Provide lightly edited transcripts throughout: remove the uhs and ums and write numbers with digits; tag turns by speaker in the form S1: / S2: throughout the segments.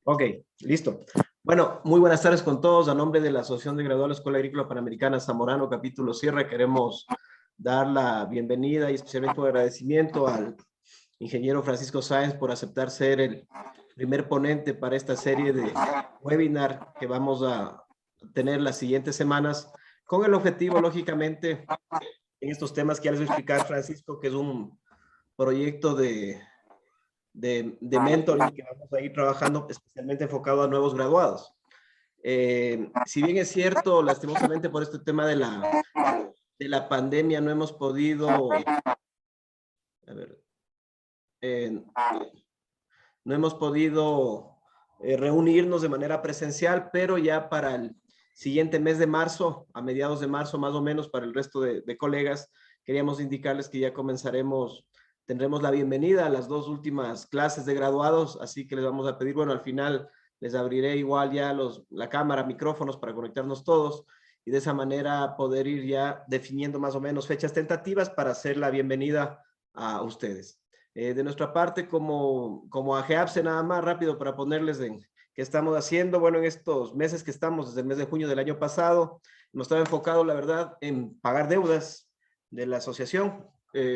S1: Ok, listo. Bueno, muy buenas tardes con todos. A nombre de la Asociación de Graduados de la Escuela Agrícola Panamericana Zamorano, capítulo Sierra, queremos dar la bienvenida y especialmente un agradecimiento al ingeniero Francisco Sáenz por aceptar ser el primer ponente para esta serie de webinar que vamos a tener las siguientes semanas, con el objetivo, lógicamente, en estos temas que ya les voy a explicar, Francisco, que es un proyecto de mentoring que vamos a ir trabajando especialmente enfocado a nuevos graduados. Si bien es cierto, lastimosamente por este tema de la pandemia no hemos podido, a ver, eh, no hemos podido reunirnos de manera presencial, pero ya para el siguiente mes de marzo, a mediados de marzo más o menos, para el resto de colegas, queríamos indicarles que ya tendremos la bienvenida a las dos últimas clases de graduados, así que les vamos a pedir, bueno, al final les abriré igual ya la cámara, micrófonos para conectarnos todos y de esa manera poder ir ya definiendo más o menos fechas tentativas para hacer la bienvenida a ustedes. De nuestra parte, como AGEAPSE, nada más rápido para ponerles en qué estamos haciendo. Bueno, en estos meses que estamos, desde el mes de junio del año pasado, hemos estado enfocado, la verdad, en pagar deudas de la asociación,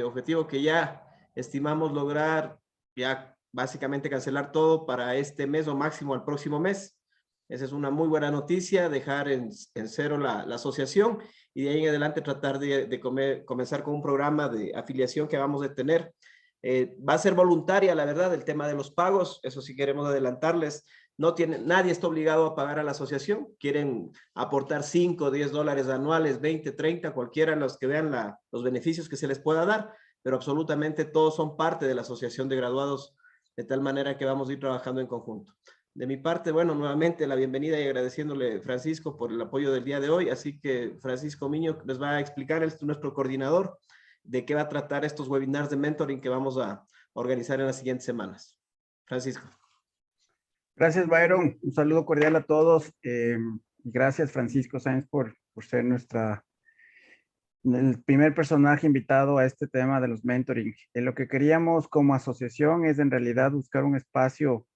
S1: objetivo que ya estimamos lograr, ya básicamente cancelar todo para este mes o máximo al próximo mes. Esa es una muy buena noticia, dejar en cero la asociación y de ahí en adelante tratar de comenzar con un programa de afiliación que vamos a tener. Va a ser voluntaria, la verdad, el tema de los pagos, eso sí queremos adelantarles. Nadie está obligado a pagar a la asociación, quieren aportar 5, 10 dólares anuales, 20, 30, cualquiera los que vean los beneficios que se les pueda dar, pero absolutamente todos son parte de la asociación de graduados, de tal manera que vamos a ir trabajando en conjunto. De mi parte, bueno, nuevamente la bienvenida y agradeciéndole, Francisco, por el apoyo del día de hoy. Así que Francisco Miño les va a explicar, es nuestro coordinador, de qué va a tratar estos webinars de mentoring que vamos a organizar en las siguientes semanas. Francisco.
S2: Gracias, Byron. Un saludo cordial a todos. Gracias, Francisco Sáenz, por ser el primer personaje invitado a este tema de los mentoring. Lo que queríamos como asociación es en realidad buscar un espacio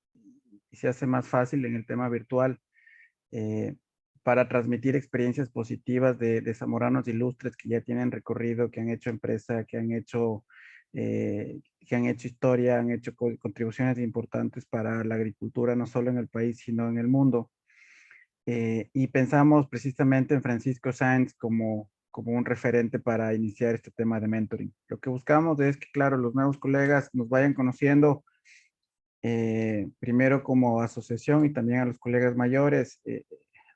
S2: y se hace más fácil en el tema virtual para transmitir experiencias positivas de zamoranos ilustres que ya tienen recorrido, que han hecho empresa, que han hecho historia, han hecho contribuciones importantes para la agricultura, no solo en el país, sino en el mundo. Y pensamos precisamente en Francisco Sáenz como un referente para iniciar este tema de mentoring. Lo que buscamos es que, claro, los nuevos colegas nos vayan conociendo primero como asociación y también a los colegas mayores.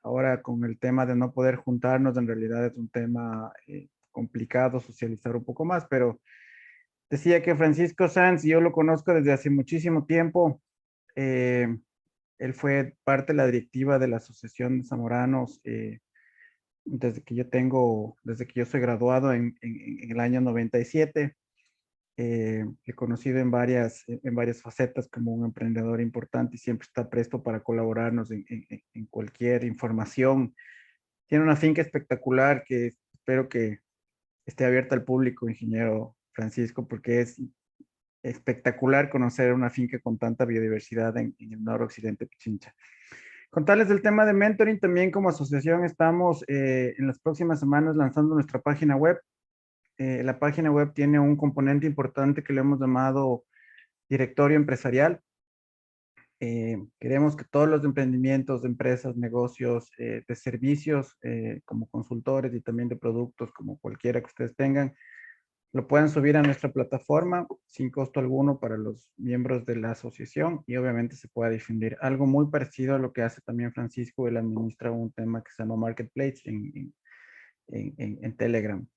S2: Ahora con el tema de no poder juntarnos, en realidad es un tema complicado socializar un poco más, pero decía que Francisco Sanz, yo lo conozco desde hace muchísimo tiempo. eh, Él fue parte de la directiva de la Asociación de Zamoranos desde que yo soy graduado en el año 97. He conocido en varias facetas como un emprendedor importante y siempre está presto para colaborarnos en cualquier información. Tiene una finca espectacular que espero que esté abierta al público, ingeniero Francisco, porque es espectacular conocer una finca con tanta biodiversidad en el noroccidente Pichincha. Contarles del tema de mentoring, también como asociación estamos en las próximas semanas lanzando nuestra página web. La página web tiene un componente importante que le hemos llamado directorio empresarial. Queremos que todos los emprendimientos de empresas, negocios, de servicios, como consultores y también de productos, como cualquiera que ustedes tengan, lo puedan subir a nuestra plataforma sin costo alguno para los miembros de la asociación y obviamente se pueda difundir. Algo muy parecido a lo que hace también Francisco, él administra un tema que se llama Marketplace en Telegram.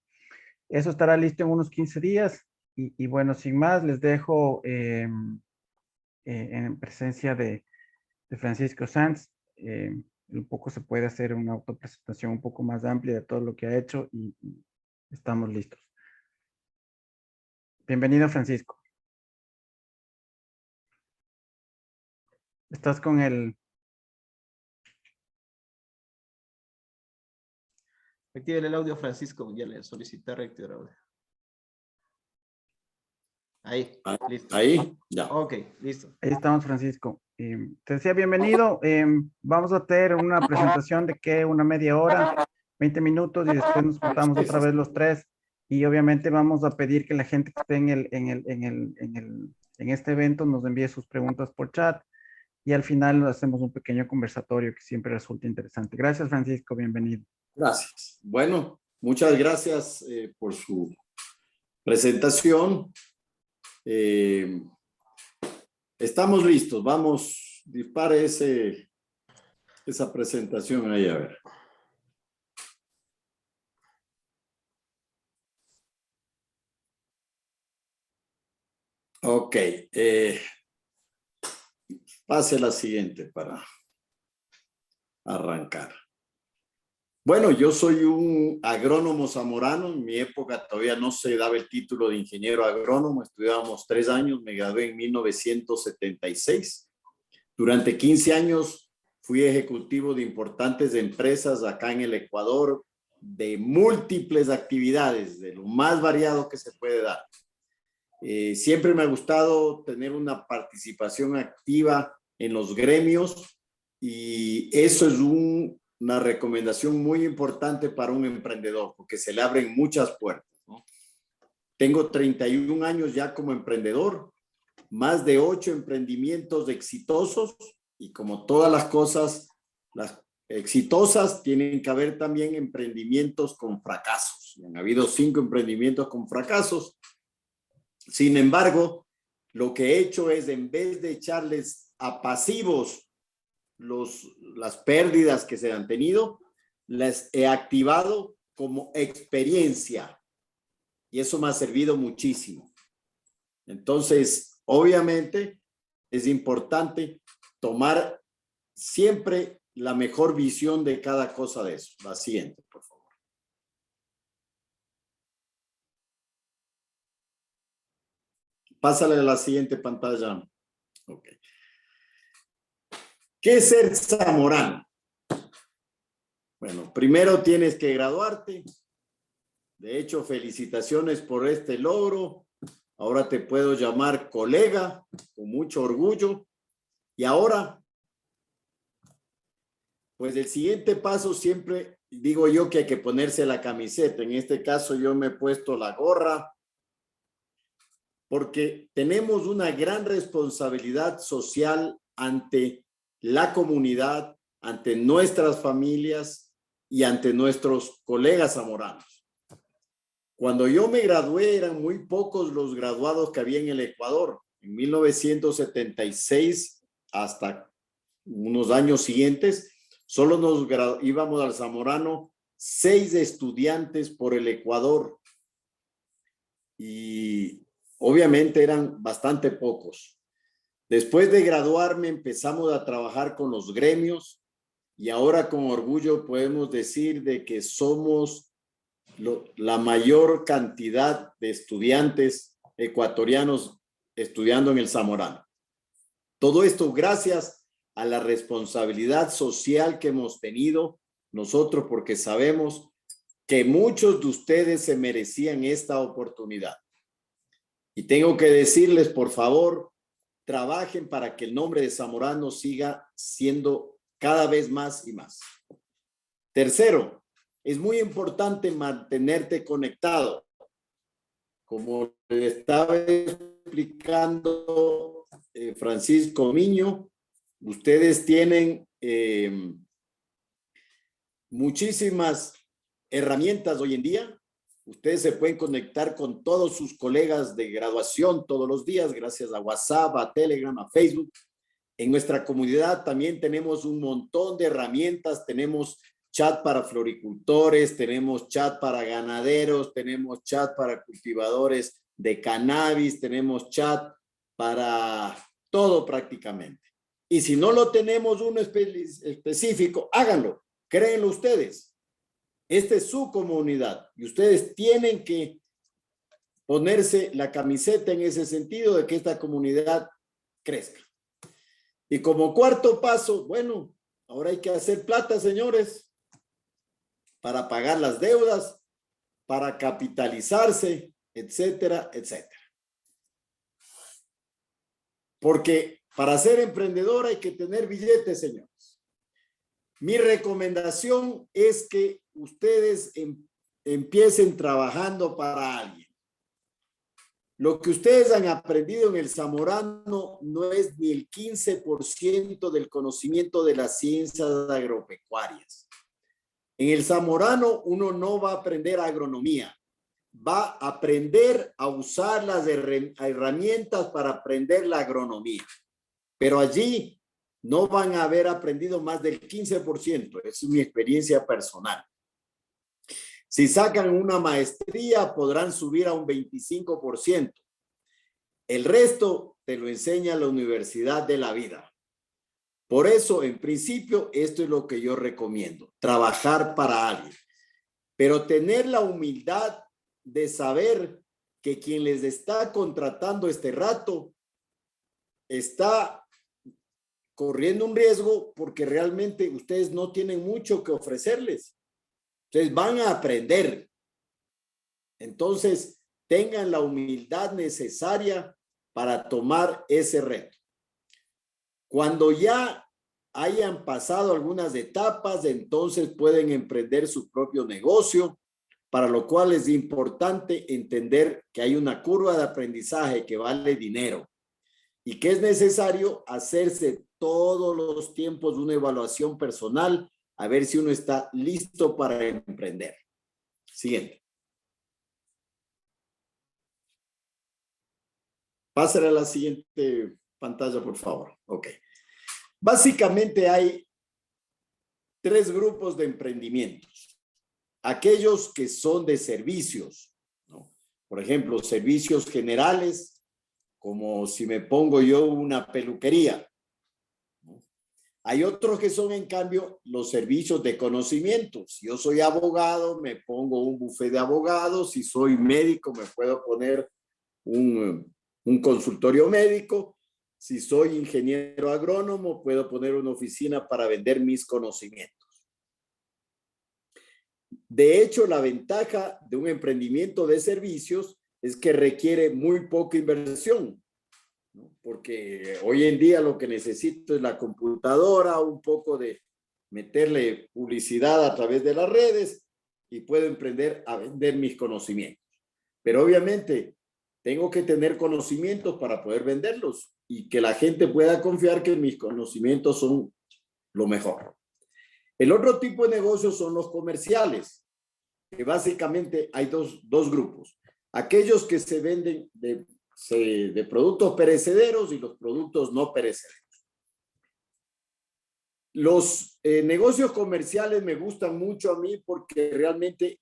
S2: Eso estará listo en unos 15 días y bueno, sin más, les dejo en presencia de Francisco Sanz. Un poco se puede hacer una autopresentación un poco más amplia de todo lo que ha hecho y estamos listos. Bienvenido, Francisco. Estás con el...
S1: Active el audio, Francisco, ya le solicité reactivar audio. Ahí, listo.
S3: Ahí, ya.
S1: Ok, listo.
S2: Ahí estamos, Francisco. Te decía bienvenido. Vamos a tener una presentación de que una media hora, 20 minutos, y después nos juntamos otra vez los tres. Y obviamente vamos a pedir que la gente que esté en este evento nos envíe sus preguntas por chat. Y al final hacemos un pequeño conversatorio que siempre resulta interesante. Gracias, Francisco. Bienvenido.
S3: Gracias. Bueno, muchas gracias por su presentación. Estamos listos. Vamos, dispare esa presentación ahí, a ver. Ok. Pase la siguiente para arrancar. Bueno, yo soy un agrónomo zamorano. En mi época todavía no se daba el título de ingeniero agrónomo. Estudiábamos 3 años. Me gradué en 1976. Durante 15 años fui ejecutivo de importantes empresas acá en el Ecuador, de múltiples actividades, de lo más variado que se puede dar. Siempre me ha gustado tener una participación activa en los gremios y eso es una recomendación muy importante para un emprendedor, porque se le abren muchas puertas, ¿no? Tengo 31 años ya como emprendedor, más de 8 emprendimientos exitosos, y como todas las cosas, las exitosas, tienen que haber también emprendimientos con fracasos. Han habido 5 emprendimientos con fracasos. Sin embargo, lo que he hecho es, en vez de echarles a pasivos las pérdidas que se han tenido, las he activado como experiencia y eso me ha servido muchísimo. Entonces, obviamente, es importante tomar siempre la mejor visión de cada cosa de eso. La siguiente, por favor. Pásale a la siguiente pantalla. Ok. ¿Qué es ser zamorano? Bueno, primero tienes que graduarte. De hecho, felicitaciones por este logro. Ahora te puedo llamar colega, con mucho orgullo. Y ahora, pues el siguiente paso, siempre digo yo que hay que ponerse la camiseta. En este caso yo me he puesto la gorra, porque tenemos una gran responsabilidad social ante la comunidad, ante nuestras familias y ante nuestros colegas zamoranos. Cuando yo me gradué eran muy pocos los graduados que había en el Ecuador. En 1976 hasta unos años siguientes, solo íbamos al zamorano 6 estudiantes por el Ecuador. Y obviamente eran bastante pocos. Después de graduarme empezamos a trabajar con los gremios y ahora con orgullo podemos decir de que somos la mayor cantidad de estudiantes ecuatorianos estudiando en el zamorano. Todo esto gracias a la responsabilidad social que hemos tenido nosotros, porque sabemos que muchos de ustedes se merecían esta oportunidad. Y tengo que decirles, por favor, trabajen para que el nombre de zamorano siga siendo cada vez más y más. Tercero, es muy importante mantenerte conectado. Como le estaba explicando Francisco Miño, ustedes tienen muchísimas herramientas hoy en día. Ustedes se pueden conectar con todos sus colegas de graduación todos los días, gracias a WhatsApp, a Telegram, a Facebook. En nuestra comunidad también tenemos un montón de herramientas. Tenemos chat para floricultores, tenemos chat para ganaderos, tenemos chat para cultivadores de cannabis, tenemos chat para todo prácticamente. Y si no lo tenemos uno específico, háganlo, créenlo ustedes. Esta es su comunidad y ustedes tienen que ponerse la camiseta en ese sentido de que esta comunidad crezca. Y como cuarto paso, bueno, ahora hay que hacer plata, señores, para pagar las deudas, para capitalizarse, etcétera, etcétera. Porque para ser emprendedor hay que tener billetes, señores. Mi recomendación es que ustedes empiecen trabajando para alguien. Lo que ustedes han aprendido en el Zamorano no es ni el 15% del conocimiento de las ciencias agropecuarias. En el Zamorano uno no va a aprender agronomía, va a aprender a usar las herramientas para aprender la agronomía. Pero allí no van a haber aprendido más del 15%. Es mi experiencia personal. Si sacan una maestría, podrán subir a un 25%. El resto te lo enseña la Universidad de la Vida. Por eso, en principio, esto es lo que yo recomiendo, trabajar para alguien. Pero tener la humildad de saber que quien les está contratando este rato está corriendo un riesgo porque realmente ustedes no tienen mucho que ofrecerles. Ustedes van a aprender. Entonces, tengan la humildad necesaria para tomar ese reto. Cuando ya hayan pasado algunas etapas, entonces pueden emprender su propio negocio, para lo cual es importante entender que hay una curva de aprendizaje que vale dinero y que es necesario hacerse todos los tiempos una evaluación personal a ver si uno está listo para emprender. Siguiente. Pásale a la siguiente pantalla, por favor. Ok. Básicamente hay tres grupos de emprendimientos. Aquellos que son de servicios, ¿no? Por ejemplo, servicios generales, como si me pongo yo una peluquería, ¿no? Hay otros que son, en cambio, los servicios de conocimientos. Si yo soy abogado, me pongo un bufete de abogados. Si soy médico, me puedo poner un consultorio médico. Si soy ingeniero agrónomo, puedo poner una oficina para vender mis conocimientos. De hecho, la ventaja de un emprendimiento de servicios es que requiere muy poca inversión, ¿no? Porque hoy en día lo que necesito es la computadora, un poco de meterle publicidad a través de las redes y puedo emprender a vender mis conocimientos. Pero obviamente tengo que tener conocimientos para poder venderlos y que la gente pueda confiar que mis conocimientos son lo mejor. El otro tipo de negocios son los comerciales, que básicamente hay dos grupos. Aquellos que se venden de productos perecederos y los productos no perecederos. Los negocios comerciales me gustan mucho a mí porque realmente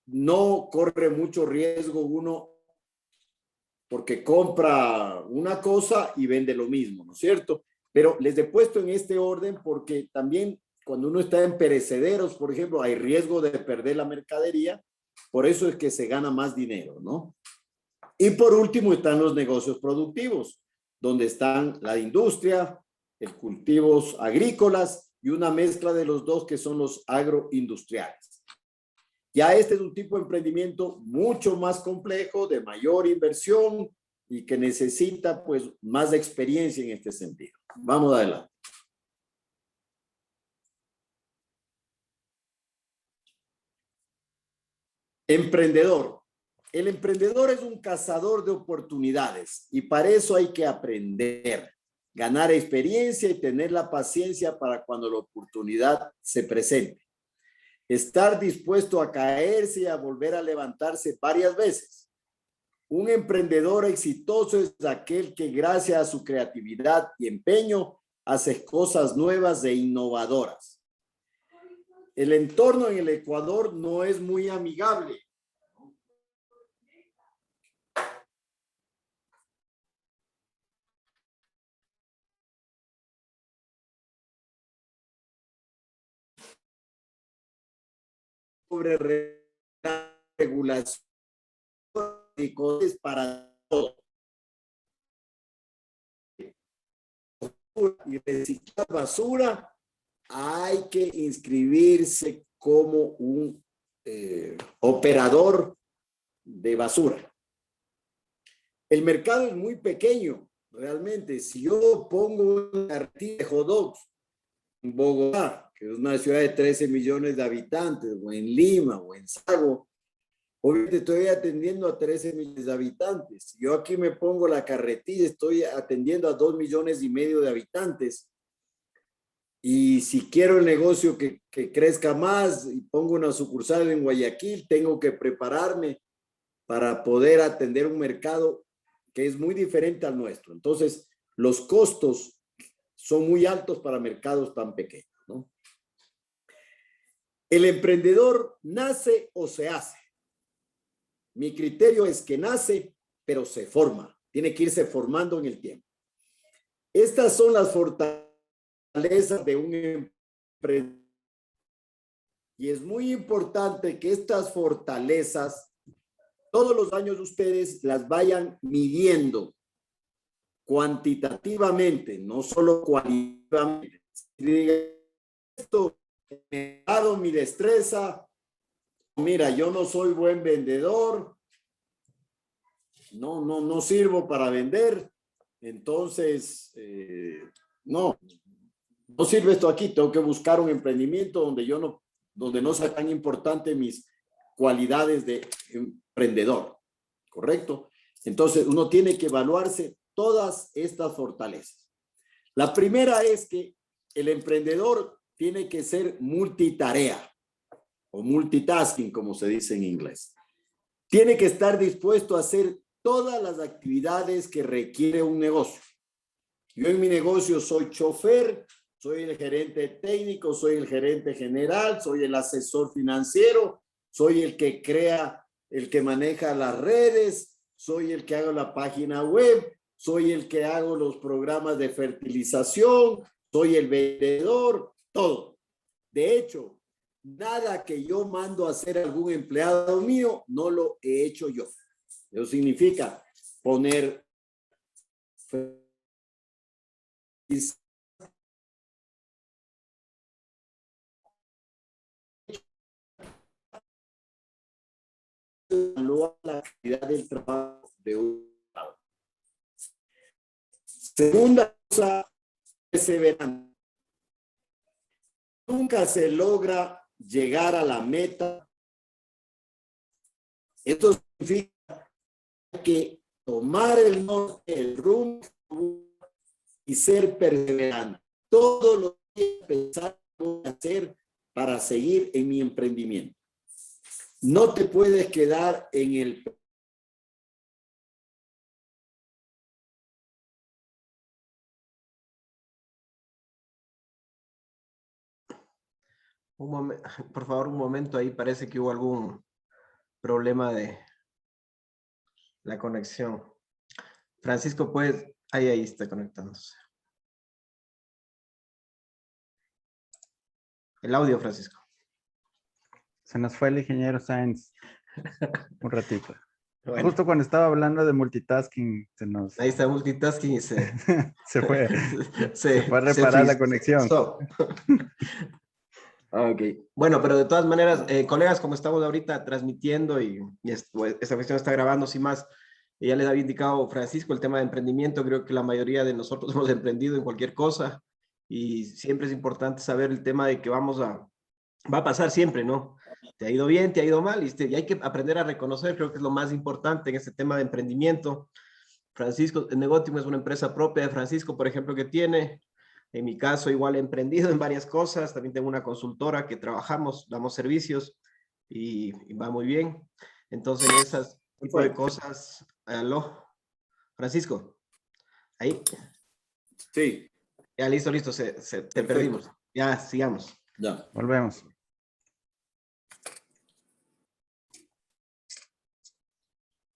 S3: no corre mucho riesgo uno porque compra una cosa y vende lo mismo, ¿no es cierto? Pero les he puesto en este orden porque también cuando uno está en perecederos, por ejemplo, hay riesgo de perder la mercadería, por eso es que se gana más dinero, ¿no? Y por último están los negocios productivos, donde están la industria, el cultivos agrícolas y una mezcla de los dos que son los agroindustriales. Ya este es un tipo de emprendimiento mucho más complejo, de mayor inversión y que necesita pues más experiencia en este sentido. Vamos adelante. Emprendedor. El emprendedor es un cazador de oportunidades y para eso hay que aprender, ganar experiencia y tener la paciencia para cuando la oportunidad se presente. Estar dispuesto a caerse y a volver a levantarse varias veces. Un emprendedor exitoso es aquel que gracias a su creatividad y empeño hace cosas nuevas e innovadoras. El entorno en el Ecuador no es muy amigable. Sobre regulación y cosas para todo. Y reciclar basura, hay que inscribirse como un operador de basura. El mercado es muy pequeño, realmente, si yo pongo una carretilla de hot dogs en Bogotá, que es una ciudad de 13 millones de habitantes, o en Lima, o en Sago, obviamente estoy atendiendo a 13 millones de habitantes. Si yo aquí me pongo la carretilla, estoy atendiendo a 2 millones y medio de habitantes. Y si quiero el negocio que crezca más y pongo una sucursal en Guayaquil, tengo que prepararme para poder atender un mercado que es muy diferente al nuestro. Entonces, los costos son muy altos para mercados tan pequeños, ¿no? ¿El emprendedor nace o se hace? Mi criterio es que nace, pero se forma. Tiene que irse formando en el tiempo. Estas son las fortalezas de un emprendedor. Y es muy importante que estas fortalezas, todos los años ustedes las vayan midiendo cuantitativamente, no solo cualitativamente. Esto me ha dado mi destreza. Mira, yo no soy buen vendedor. No sirvo para vender. Entonces, no sirve esto aquí. Tengo que buscar un emprendimiento donde no sea tan importante mis cualidades de emprendedor, ¿correcto? Entonces, uno tiene que evaluarse todas estas fortalezas. La primera es que el emprendedor tiene que ser multitarea o multitasking, como se dice en inglés. Tiene que estar dispuesto a hacer todas las actividades que requiere un negocio. Yo en mi negocio soy chofer, soy el gerente técnico, soy el gerente general, soy el asesor financiero, soy el que crea, el que maneja las redes, soy el que hago la página web, soy el que hago los programas de fertilización, soy el vendedor, todo. De hecho, nada que yo mando a hacer a algún empleado mío, no lo he hecho yo. Eso significa poner la actividad del trabajo de un lado. Segunda cosa, perseverancia. Nunca se logra llegar a la meta. Esto significa que tomar el norte, el rumbo y ser perseverante. Todo lo que pensar hacer para seguir en mi emprendimiento. No te puedes quedar en el...
S1: Por favor, un momento, ahí parece que hubo algún problema de la conexión. Francisco, pues, ahí está conectándose. El audio, Francisco.
S2: Se nos fue el ingeniero Sáenz un ratito.
S1: Bueno,
S2: Justo cuando estaba hablando de multitasking, se nos...
S1: ahí está multitasking y se
S2: fue. Se fue a reparar la conexión.
S1: Ok. Bueno, pero de todas maneras, colegas, como estamos ahorita transmitiendo y esta cuestión está grabando, sin más, ya les había indicado Francisco el tema de emprendimiento. Creo que la mayoría de nosotros hemos emprendido en cualquier cosa y siempre es importante saber el tema de que va a pasar siempre, ¿no? Te ha ido bien, te ha ido mal y hay que aprender a reconocer, creo que es lo más importante en este tema de emprendimiento. Francisco, Negotium es una empresa propia de Francisco, por ejemplo, que tiene. En mi caso, igual he emprendido en varias cosas. También tengo una consultora que trabajamos, damos servicios y va muy bien. Entonces, en esas tipo de cosas, aló, Francisco, ahí.
S3: Sí.
S1: Ya, listo, te perdimos. Ya, sigamos.
S3: Ya.
S2: Volvemos.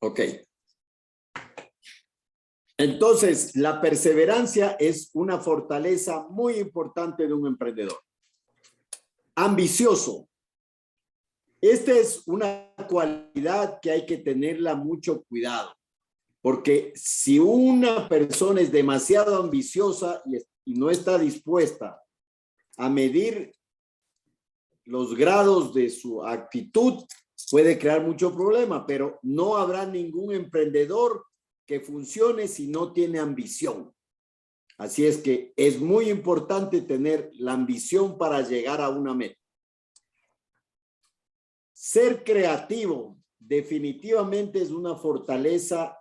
S3: Ok. Entonces, la perseverancia es una fortaleza muy importante de un emprendedor. Ambicioso. Esta es una cualidad que hay que tenerla mucho cuidado, porque si una persona es demasiado ambiciosa y no está dispuesta a medir los grados de su actitud, puede crear mucho problema, pero no habrá ningún emprendedor que funcione si no tiene ambición. Así es que es muy importante tener la ambición para llegar a una meta. Ser creativo definitivamente es una fortaleza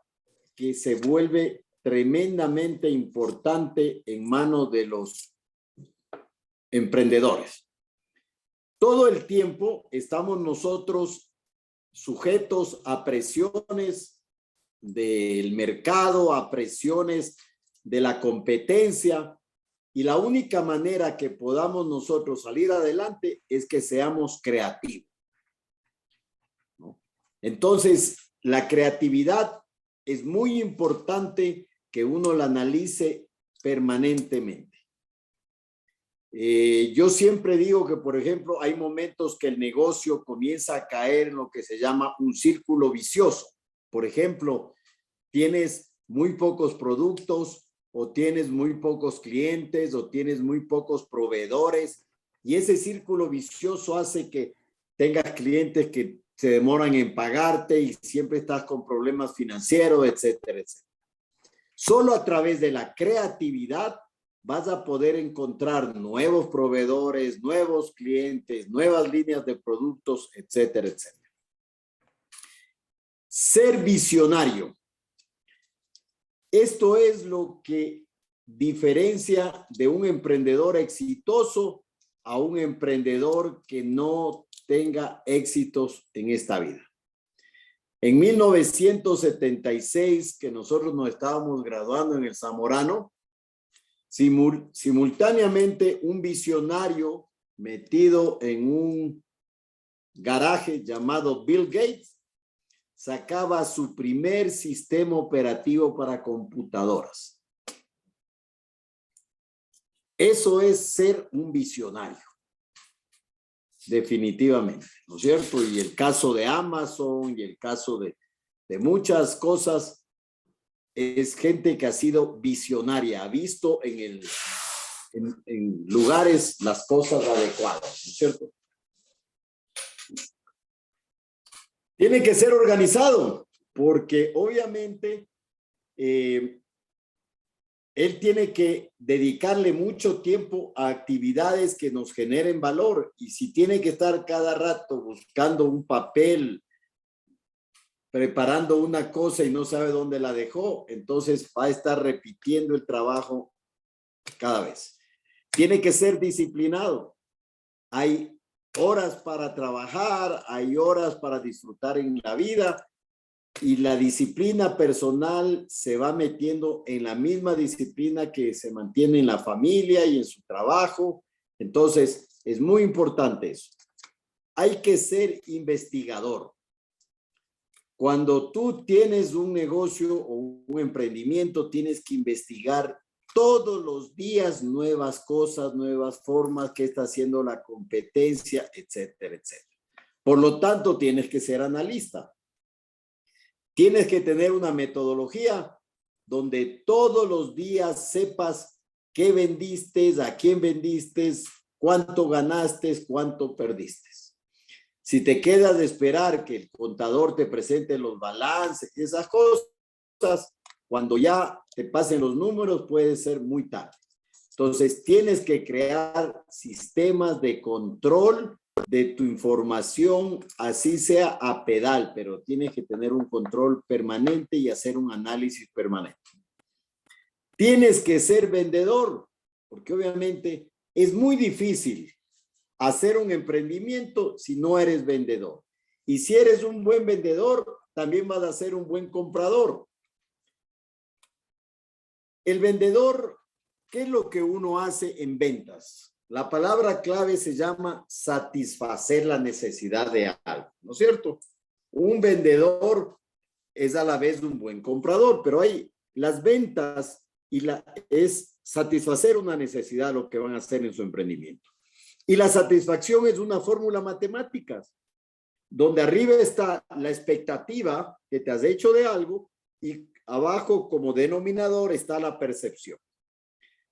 S3: que se vuelve tremendamente importante en manos de los emprendedores. Todo el tiempo estamos nosotros sujetos a presiones del mercado, a presiones de la competencia, y la única manera que podamos nosotros salir adelante es que seamos creativos, ¿no? Entonces, la creatividad es muy importante que uno la analice permanentemente. Yo siempre digo que, por ejemplo, hay momentos que el negocio comienza a caer en lo que se llama un círculo vicioso. Por ejemplo, tienes muy pocos productos, o tienes muy pocos clientes, o tienes muy pocos proveedores, y ese círculo vicioso hace que tengas clientes que se demoran en pagarte y siempre estás con problemas financieros, etcétera, etcétera. Solo a través de la creatividad vas a poder encontrar nuevos proveedores, nuevos clientes, nuevas líneas de productos, etcétera, etcétera. Ser visionario. Esto es lo que diferencia de un emprendedor exitoso a un emprendedor que no tenga éxitos en esta vida. En 1976, que nosotros nos estábamos graduando en el Zamorano, simultáneamente un visionario metido en un garaje llamado Bill Gates sacaba su primer sistema operativo para computadoras. Eso es ser un visionario, definitivamente, ¿no es cierto? Y el caso de Amazon y el caso de muchas cosas, es gente que ha sido visionaria, ha visto en lugares las cosas adecuadas, ¿no es cierto? Tiene que ser organizado, porque obviamente él tiene que dedicarle mucho tiempo a actividades que nos generen valor, y si tiene que estar cada rato buscando un papel, preparando una cosa y no sabe dónde la dejó, entonces va a estar repitiendo el trabajo cada vez. Tiene que ser disciplinado. Hay horas para trabajar, hay horas para disfrutar en la vida, y la disciplina personal se va metiendo en la misma disciplina que se mantiene en la familia y en su trabajo. Entonces, es muy importante eso. Hay que ser investigador. Cuando tú tienes un negocio o un emprendimiento, tienes que investigar todos los días nuevas cosas, nuevas formas, qué está haciendo la competencia, etcétera, etcétera. Por lo tanto, tienes que ser analista. Tienes que tener una metodología donde todos los días sepas qué vendiste, a quién vendiste, cuánto ganaste, cuánto perdiste. Si te quedas de esperar que el contador te presente los balances y esas cosas, cuando ya te pasen los números puede ser muy tarde. Entonces tienes que crear sistemas de control de tu información, así sea a pedal, pero tienes que tener un control permanente y hacer un análisis permanente. Tienes que ser vendedor, porque obviamente es muy difícil hacer un emprendimiento si no eres vendedor. Y si eres un buen vendedor, también vas a ser un buen comprador. El vendedor, ¿qué es lo que uno hace en ventas? La palabra clave se llama satisfacer la necesidad de algo, ¿no es cierto? Un vendedor es a la vez un buen comprador, pero hay las ventas es satisfacer una necesidad, lo que van a hacer en su emprendimiento. Y la satisfacción es una fórmula matemática, donde arriba está la expectativa que te has hecho de algo y abajo como denominador está la percepción.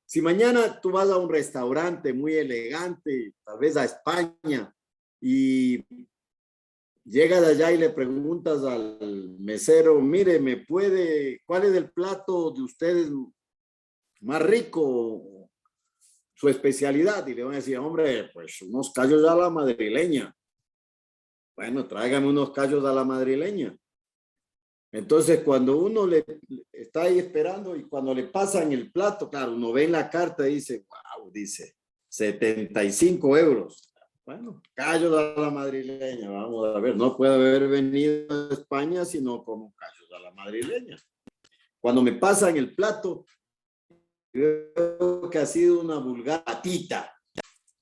S3: Si mañana tú vas a un restaurante muy elegante, tal vez a España, y llega de allá y le preguntas al mesero, mire, ¿cuál es el plato de ustedes más rico? Su especialidad. Y le van a decir, hombre, pues unos callos a la madrileña. Bueno, tráigame unos callos a la madrileña. Entonces, cuando uno le está ahí esperando y cuando le pasan el plato, claro, uno ve en la carta y dice, wow, dice 75 euros. Bueno, callos a la madrileña, vamos a ver, no puede haber venido a España sino como callos a la madrileña. Cuando me pasan el plato, creo que ha sido una vulgar patita,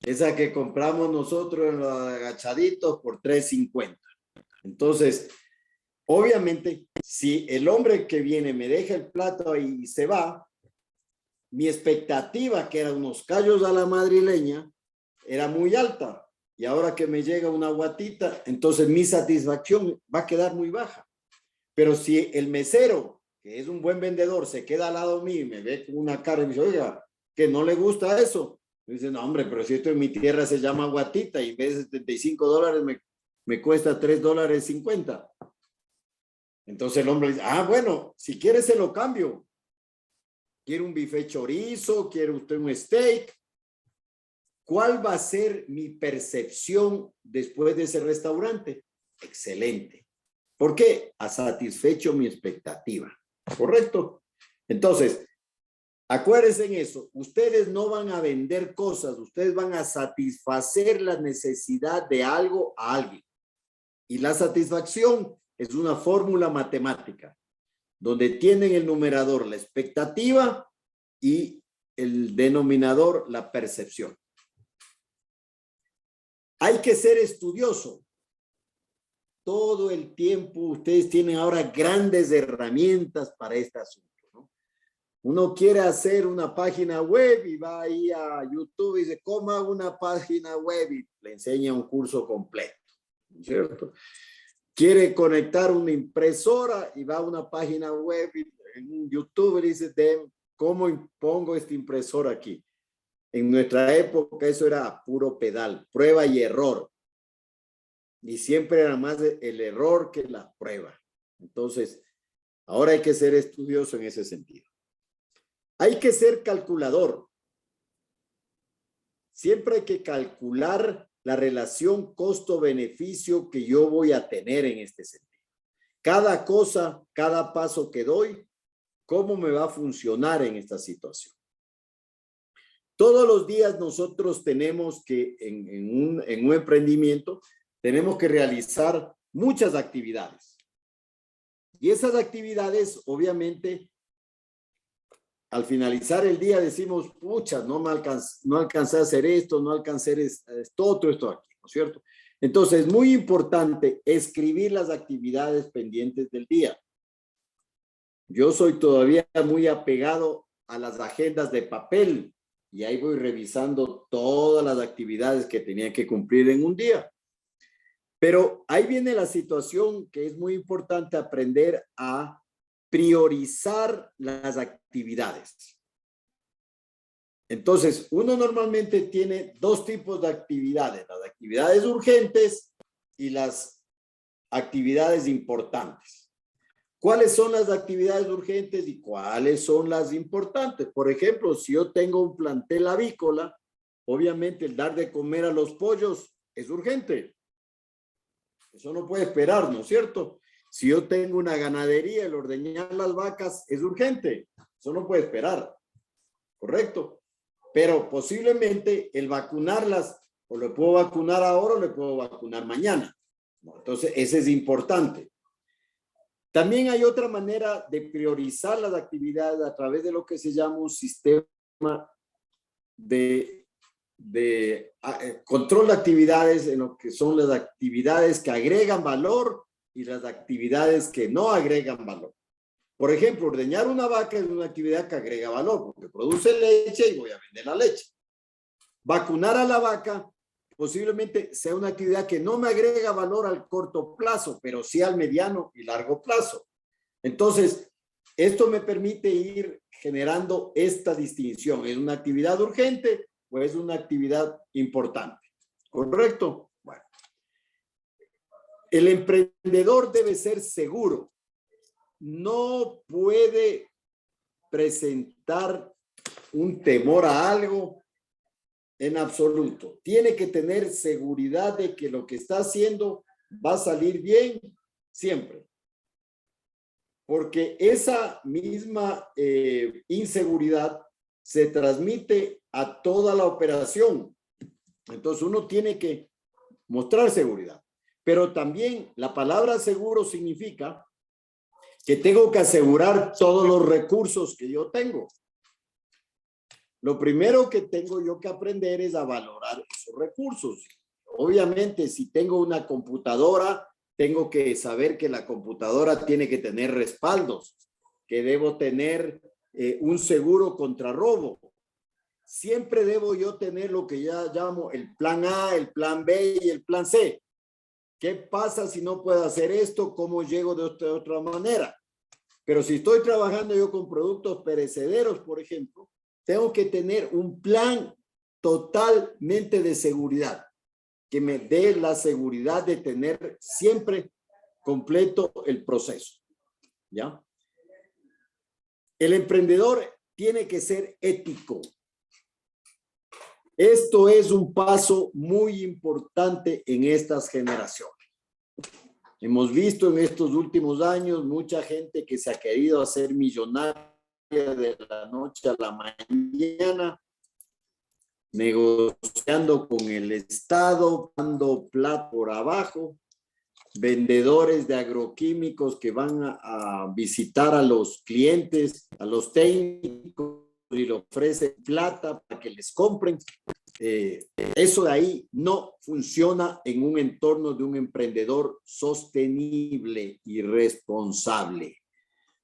S3: esa que compramos nosotros en los agachaditos por $3.50. Entonces, obviamente, si el hombre que viene me deja el plato ahí y se va, mi expectativa, que eran unos callos a la madrileña, era muy alta. Y ahora que me llega una guatita, entonces mi satisfacción va a quedar muy baja. Pero si el mesero, que es un buen vendedor, se queda al lado mío y me ve con una cara y me dice, oiga, que no le gusta eso. Me dice, no, hombre, pero si esto en mi tierra se llama guatita y en vez de $75 me cuesta $3.50. Entonces el hombre dice, bueno, si quiere se lo cambio. ¿Quiere un bife chorizo? ¿Quiere usted un steak? ¿Cuál va a ser mi percepción después de ese restaurante? Excelente. ¿Por qué? Ha satisfecho mi expectativa. ¿Correcto? Entonces, acuérdense en eso. Ustedes no van a vender cosas. Ustedes van a satisfacer la necesidad de algo a alguien. Y la satisfacción es una fórmula matemática, donde tienen el numerador la expectativa y el denominador la percepción. Hay que ser estudioso. Todo el tiempo ustedes tienen ahora grandes herramientas para este asunto, ¿no? Uno quiere hacer una página web y va ahí a YouTube y dice, ¿cómo hago una página web? Y le enseña un curso completo, ¿cierto? Quiere conectar una impresora y va a una página web y en YouTube y dice, ¿cómo pongo esta impresora aquí? En nuestra época eso era puro pedal, prueba y error. Y siempre era más el error que la prueba. Entonces, ahora hay que ser estudioso en ese sentido. Hay que ser calculador. Siempre hay que calcular la relación costo-beneficio que yo voy a tener en este sentido. Cada cosa, cada paso que doy, ¿cómo me va a funcionar en esta situación? Todos los días nosotros tenemos que, en un emprendimiento, tenemos que realizar muchas actividades. Y esas actividades, obviamente, al finalizar el día decimos, pucha, no alcancé a hacer esto, no alcancé esto aquí, ¿no es cierto? Entonces, es muy importante escribir las actividades pendientes del día. Yo soy todavía muy apegado a las agendas de papel y ahí voy revisando todas las actividades que tenía que cumplir en un día. Pero ahí viene la situación que es muy importante aprender a priorizar las actividades. Entonces, uno normalmente tiene dos tipos de actividades, las actividades urgentes y las actividades importantes. ¿Cuáles son las actividades urgentes y cuáles son las importantes? Por ejemplo, si yo tengo un plantel avícola, obviamente el dar de comer a los pollos es urgente. Eso no puede esperar, ¿no es cierto? Si yo tengo una ganadería, el ordeñar las vacas es urgente. Eso no puede esperar. ¿Correcto? Pero posiblemente el vacunarlas, o le puedo vacunar ahora o le puedo vacunar mañana. Entonces, ese es importante. También hay otra manera de priorizar las actividades a través de lo que se llama un sistema de control de actividades, en lo que son las actividades que agregan valor y las actividades que no agregan valor. Por ejemplo, ordeñar una vaca es una actividad que agrega valor porque produce leche y voy a vender la leche. Vacunar a la vaca posiblemente sea una actividad que no me agrega valor al corto plazo, pero sí al mediano y largo plazo. Entonces, esto me permite ir generando esta distinción. ¿Es una actividad urgente o es una actividad importante? ¿Correcto? Bueno. El emprendedor debe ser seguro. No puede presentar un temor a algo en absoluto. Tiene que tener seguridad de que lo que está haciendo va a salir bien siempre. Porque esa misma inseguridad se transmite a toda la operación. Entonces uno tiene que mostrar seguridad. Pero también la palabra seguro significa que tengo que asegurar todos los recursos que yo tengo. Lo primero que tengo yo que aprender es a valorar esos recursos. Obviamente, si tengo una computadora, tengo que saber que la computadora tiene que tener respaldos, que debo tener un seguro contra robo. Siempre debo yo tener lo que ya llamo el plan A, el plan B y el plan C. ¿Qué pasa si no puedo hacer esto? ¿Cómo llego de otra manera? Pero si estoy trabajando yo con productos perecederos, por ejemplo, tengo que tener un plan totalmente de seguridad, que me dé la seguridad de tener siempre completo el proceso. ¿Ya? El emprendedor tiene que ser ético. Esto es un paso muy importante en estas generaciones. Hemos visto en estos últimos años mucha gente que se ha querido hacer millonaria de la noche a la mañana, negociando con el Estado, dando plata por abajo, vendedores de agroquímicos que van a visitar a los clientes, a los técnicos y le ofrecen plata para que les compren. Eso de ahí no funciona en un entorno de un emprendedor sostenible y responsable,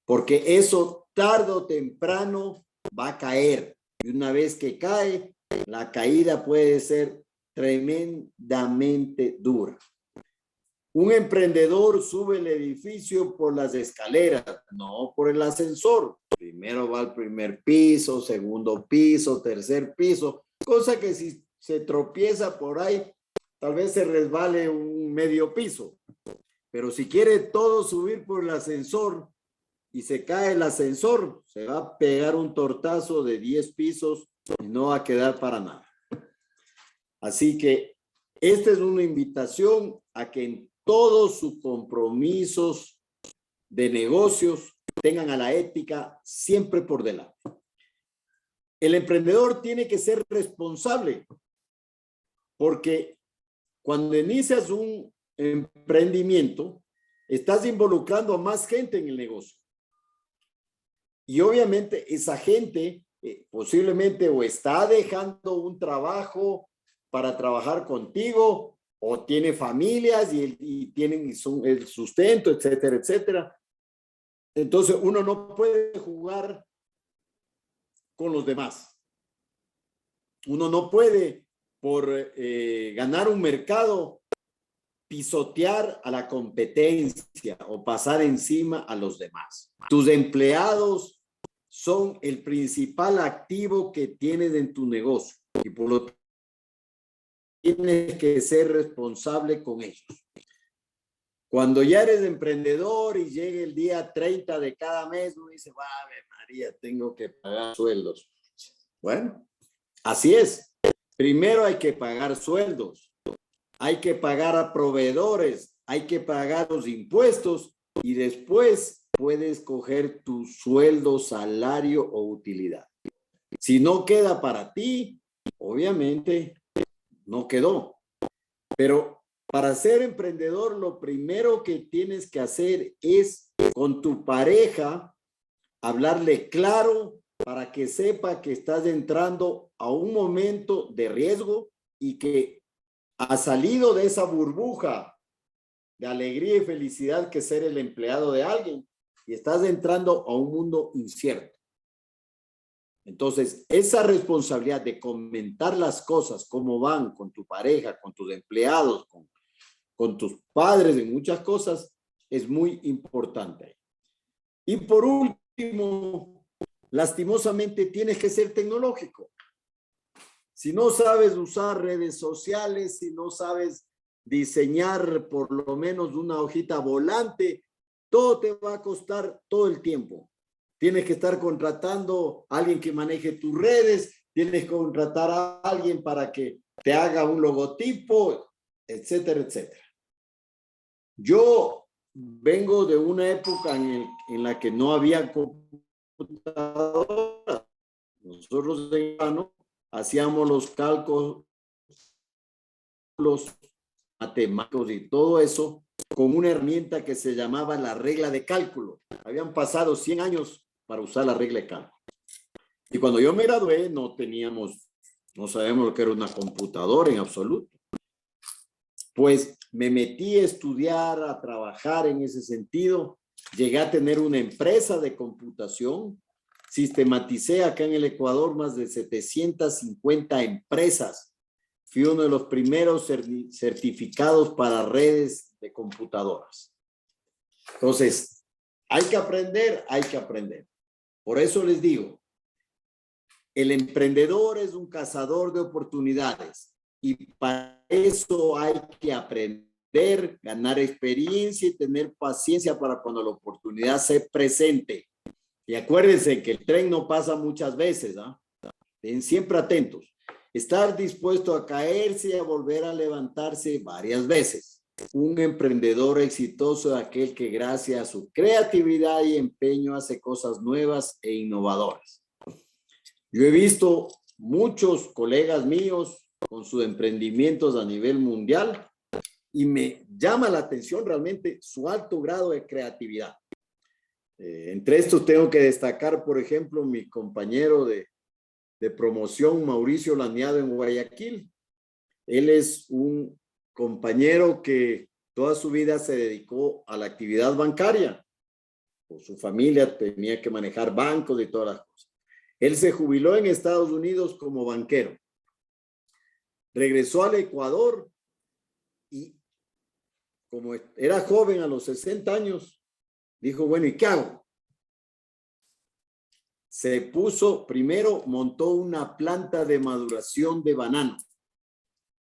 S3: porque eso tarde o temprano va a caer, y una vez que cae, la caída puede ser tremendamente dura. Un emprendedor sube el edificio por las escaleras, no por el ascensor. Primero va al primer piso, segundo piso, tercer piso, cosa que si se tropieza por ahí, tal vez se resbale un medio piso. Pero si quiere todo subir por el ascensor y se cae el ascensor, se va a pegar un tortazo de 10 pisos y no va a quedar para nada. Así que esta es una invitación a que en todos sus compromisos de negocios tengan a la ética siempre por delante. El emprendedor tiene que ser responsable, porque cuando inicias un emprendimiento, estás involucrando a más gente en el negocio. Y obviamente esa gente posiblemente o está dejando un trabajo para trabajar contigo, o tiene familias y tienen el sustento, etcétera, etcétera. Entonces uno no puede jugar con los demás. Uno no puede, por ganar un mercado, pisotear a la competencia o pasar encima a los demás. Tus empleados son el principal activo que tienes en tu negocio y por lo tanto tienes que ser responsable con ellos. Cuando ya eres emprendedor y llegue el día 30 de cada mes, uno dice, ¡Ave María, tengo que pagar sueldos! Bueno, así es. Primero hay que pagar sueldos, hay que pagar a proveedores, hay que pagar los impuestos y después puedes coger tu sueldo, salario o utilidad. Si no queda para ti, obviamente no quedó. Pero para ser emprendedor, lo primero que tienes que hacer es con tu pareja hablarle claro para que sepa que estás entrando a un momento de riesgo y que has salido de esa burbuja de alegría y felicidad que es ser el empleado de alguien y estás entrando a un mundo incierto. Entonces, esa responsabilidad de comentar las cosas, cómo van con tu pareja, con tus empleados, con tus padres, en muchas cosas, es muy importante. Y por último, lastimosamente, tienes que ser tecnológico. Si no sabes usar redes sociales, si no sabes diseñar por lo menos una hojita volante, todo te va a costar todo el tiempo. Tienes que estar contratando a alguien que maneje tus redes, tienes que contratar a alguien para que te haga un logotipo, etcétera, etcétera. Yo vengo de una época en la que no había computadora. Nosotros de verano hacíamos los cálculos, los matemáticos y todo eso con una herramienta que se llamaba la regla de cálculo. Habían pasado 100 años para usar la regla de cálculo. Y cuando yo me gradué no sabíamos lo que era una computadora en absoluto. Pues me metí a estudiar, a trabajar en ese sentido. Llegué a tener una empresa de computación. Sistematicé acá en el Ecuador más de 750 empresas. Fui uno de los primeros certificados para redes de computadoras. Entonces, hay que aprender, hay que aprender. Por eso les digo, el emprendedor es un cazador de oportunidades y para eso hay que aprender, ganar experiencia y tener paciencia para cuando la oportunidad se presente. Y acuérdense que el tren no pasa muchas veces, ¿ah? Estén siempre atentos. Estar dispuesto a caerse y a volver a levantarse varias veces. Un emprendedor exitoso es aquel que gracias a su creatividad y empeño hace cosas nuevas e innovadoras. Yo he visto muchos colegas míos con sus emprendimientos a nivel mundial y me llama la atención realmente su alto grado de creatividad. Entre estos tengo que destacar, por ejemplo, mi compañero de promoción, Mauricio Laniado en Guayaquil. Él es un compañero que toda su vida se dedicó a la actividad bancaria. Por su familia tenía que manejar bancos y todas las cosas. Él se jubiló en Estados Unidos como banquero. Regresó al Ecuador y como era joven a los 60 años, dijo, bueno, ¿y qué hago? Se puso, primero montó una planta de maduración de banano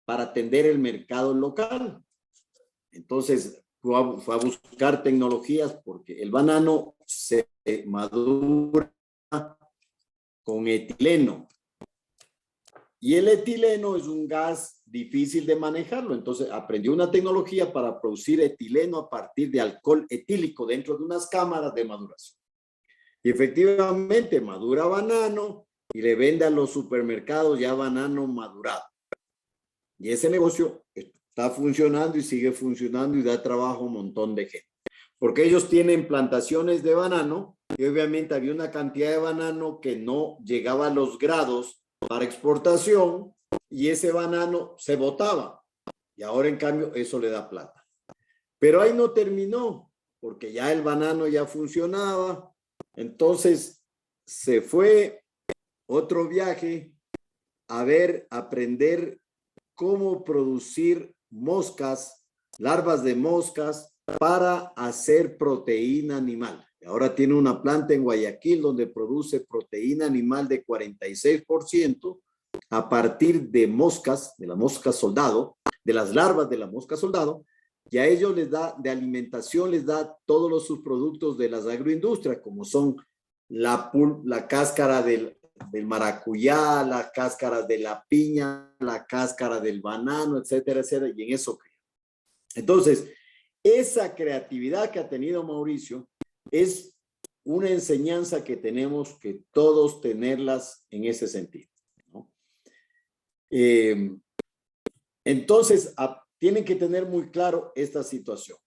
S3: para atender el mercado local. Entonces fue a buscar tecnologías porque el banano se madura con etileno. Y el etileno es un gas difícil de manejarlo. Entonces aprendió una tecnología para producir etileno a partir de alcohol etílico dentro de unas cámaras de maduración. Y efectivamente madura banano y le vende a los supermercados ya banano madurado. Y ese negocio está funcionando y sigue funcionando y da trabajo a un montón de gente. Porque ellos tienen plantaciones de banano y obviamente había una cantidad de banano que no llegaba a los grados para exportación y ese banano se botaba. Y ahora en cambio eso le da plata. Pero ahí no terminó porque ya el banano ya funcionaba. Entonces se fue otro viaje a aprender cómo producir moscas, larvas de moscas para hacer proteína animal. Ahora tiene una planta en Guayaquil donde produce proteína animal de 46% a partir de moscas, de la mosca soldado, de las larvas de la mosca soldado, y a ellos les da, de alimentación, les da todos los subproductos de las agroindustrias, como son la cáscara del maracuyá, la cáscara de la piña, la cáscara del banano, etcétera, etcétera, y en eso cría. Entonces, esa creatividad que ha tenido Mauricio es una enseñanza que tenemos que todos tenerlas en ese sentido, ¿no? Entonces, tienen que tener muy claro esta situación.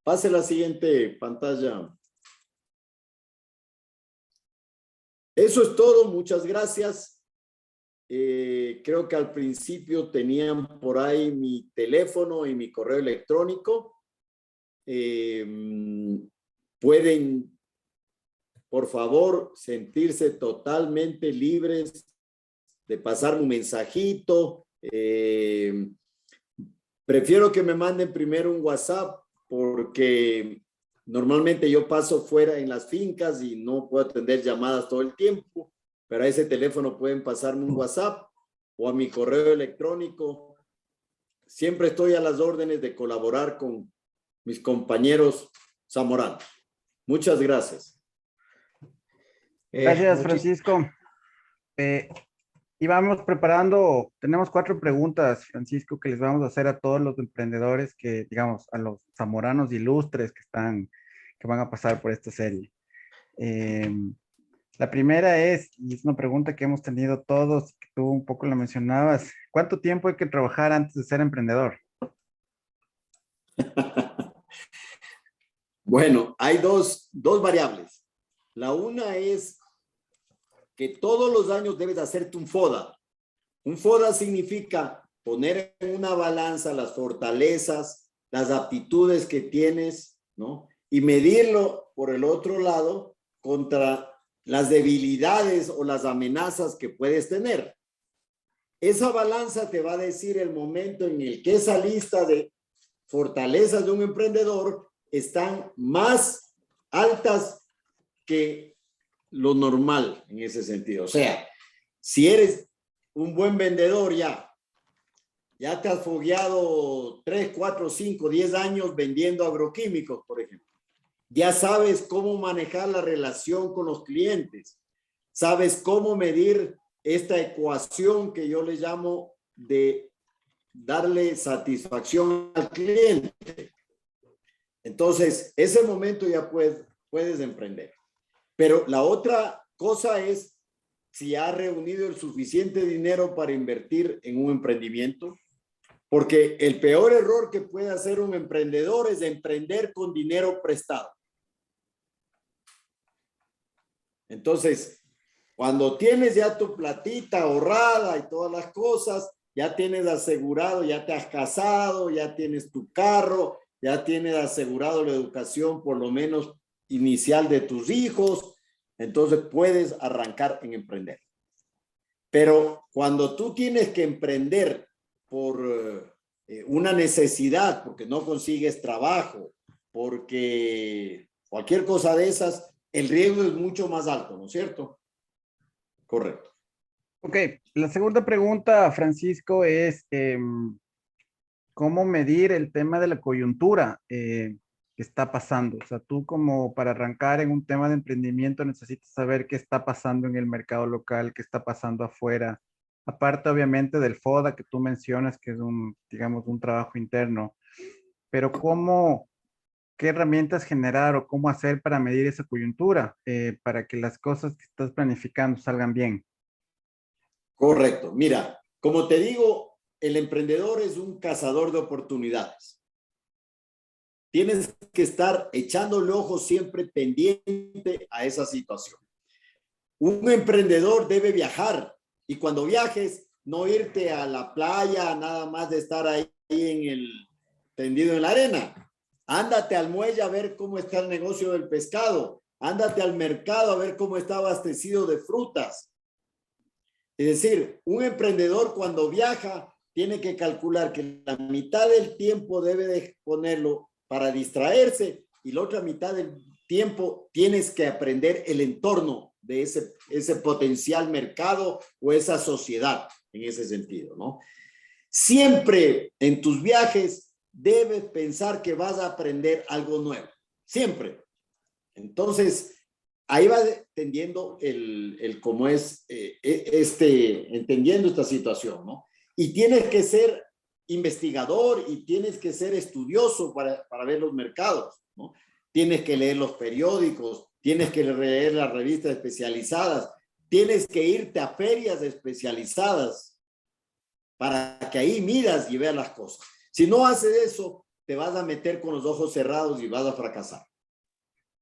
S3: Pase la siguiente pantalla. Eso es todo, muchas gracias. Creo que al principio tenían por ahí mi teléfono y mi correo electrónico. Pueden, por favor, sentirse totalmente libres de pasar un mensajito. Prefiero que me manden primero un WhatsApp porque normalmente yo paso fuera en las fincas y no puedo atender llamadas todo el tiempo, pero a ese teléfono pueden pasarme un WhatsApp o a mi correo electrónico siempre estoy a las órdenes de colaborar con mis compañeros zamoranos. Muchas gracias.
S2: Gracias, Francisco. Y vamos preparando, tenemos 4 preguntas, Francisco, que les vamos a hacer a todos los emprendedores que, digamos, a los zamoranos ilustres que van a pasar por esta serie. La primera y es una pregunta que hemos tenido todos, que tú un poco lo mencionabas, ¿cuánto tiempo hay que trabajar antes de ser emprendedor?
S3: Bueno, hay dos variables. La una es que todos los años debes hacerte un FODA. Un FODA significa poner en una balanza las fortalezas, las aptitudes que tienes, ¿no? Y medirlo por el otro lado contra las debilidades o las amenazas que puedes tener. Esa balanza te va a decir el momento en el que esa lista de fortalezas de un emprendedor están más altas que lo normal en ese sentido. O sea, si eres un buen vendedor ya te has fogueado 3, 4, 5, 10 años vendiendo agroquímicos, por ejemplo. Ya sabes cómo manejar la relación con los clientes. Sabes cómo medir esta ecuación que yo le llamo de darle satisfacción al cliente. Entonces, ese momento ya puedes emprender. Pero la otra cosa es si has reunido el suficiente dinero para invertir en un emprendimiento. Porque el peor error que puede hacer un emprendedor es emprender con dinero prestado. Entonces, cuando tienes ya tu platita ahorrada y todas las cosas, ya tienes asegurado, ya te has casado, ya tienes tu carro, ya tienes asegurado la educación por lo menos inicial de tus hijos, entonces puedes arrancar en emprender. Pero cuando tú tienes que emprender por una necesidad, porque no consigues trabajo, porque cualquier cosa de esas, el riesgo es mucho más alto, ¿no es cierto? Correcto.
S2: Ok, la segunda pregunta, Francisco, es ¿cómo medir el tema de la coyuntura que está pasando? O sea, tú como para arrancar en un tema de emprendimiento necesitas saber qué está pasando en el mercado local, qué está pasando afuera. Aparte, obviamente, del FODA que tú mencionas, que es digamos, un trabajo interno. Pero ¿qué herramientas generar o cómo hacer para medir esa coyuntura para que las cosas que estás planificando salgan bien?
S3: Correcto. Mira, como te digo, el emprendedor es un cazador de oportunidades. Tienes que estar echándole ojo siempre pendiente a esa situación. Un emprendedor debe viajar y cuando viajes, no irte a la playa nada más de estar ahí tendido en la arena. Ándate al muelle a ver cómo está el negocio del pescado. Ándate al mercado a ver cómo está abastecido de frutas. Es decir, un emprendedor cuando viaja tiene que calcular que la mitad del tiempo debe de ponerlo para distraerse y la otra mitad del tiempo tienes que aprender el entorno de ese potencial mercado o esa sociedad en ese sentido, ¿no? Siempre en tus viajes debes pensar que vas a aprender algo nuevo, siempre. Entonces, ahí va entendiendo cómo es entendiendo esta situación, ¿no? Y tienes que ser investigador y tienes que ser estudioso para ver los mercados, ¿no? Tienes que leer los periódicos, tienes que leer las revistas especializadas, tienes que irte a ferias especializadas para que ahí miras y veas las cosas. Si no haces eso, te vas a meter con los ojos cerrados y vas a fracasar.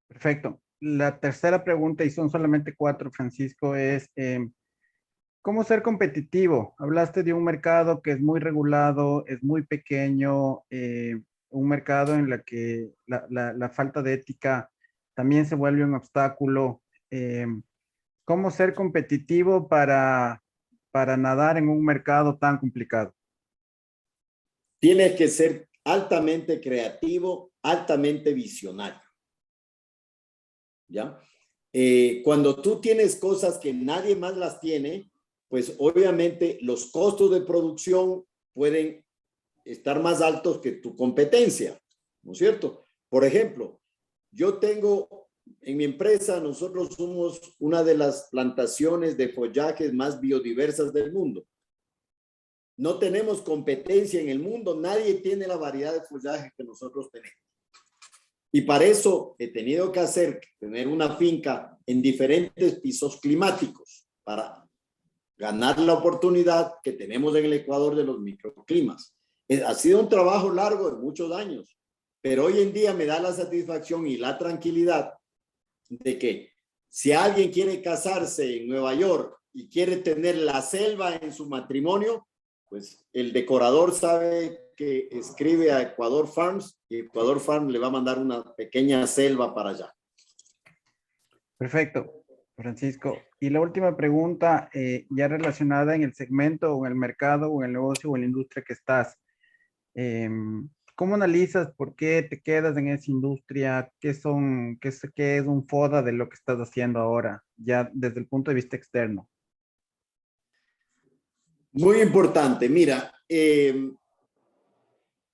S2: Perfecto. La tercera pregunta, y son solamente 4, Francisco, es ¿cómo ser competitivo? Hablaste de un mercado que es muy regulado, es muy pequeño, un mercado en la que la falta de ética también se vuelve un obstáculo. ¿Cómo ser competitivo para nadar en un mercado tan complicado?
S3: Tienes que ser altamente creativo, altamente visionario. ¿Ya? Cuando tú tienes cosas que nadie más las tiene, pues obviamente los costos de producción pueden estar más altos que tu competencia, ¿no es cierto? Por ejemplo, yo tengo en mi empresa, nosotros somos una de las plantaciones de follajes más biodiversas del mundo. No tenemos competencia en el mundo, nadie tiene la variedad de follaje que nosotros tenemos. Y para eso he tenido que tener una finca en diferentes pisos climáticos para ganar la oportunidad que tenemos en el Ecuador de los microclimas. Ha sido un trabajo largo de muchos años, pero hoy en día me da la satisfacción y la tranquilidad de que si alguien quiere casarse en Nueva York y quiere tener la selva en su matrimonio, pues el decorador sabe que escribe a Ecuador Farms y Ecuador Farms le va a mandar una pequeña selva para allá.
S2: Perfecto, Francisco. Y la última pregunta, ya relacionada en el segmento o en el mercado o en el negocio o en la industria que estás. ¿Cómo analizas por qué te quedas en esa industria? ¿Qué es un FODA de lo que estás haciendo ahora, ya desde el punto de vista externo?
S3: Muy importante. Mira, en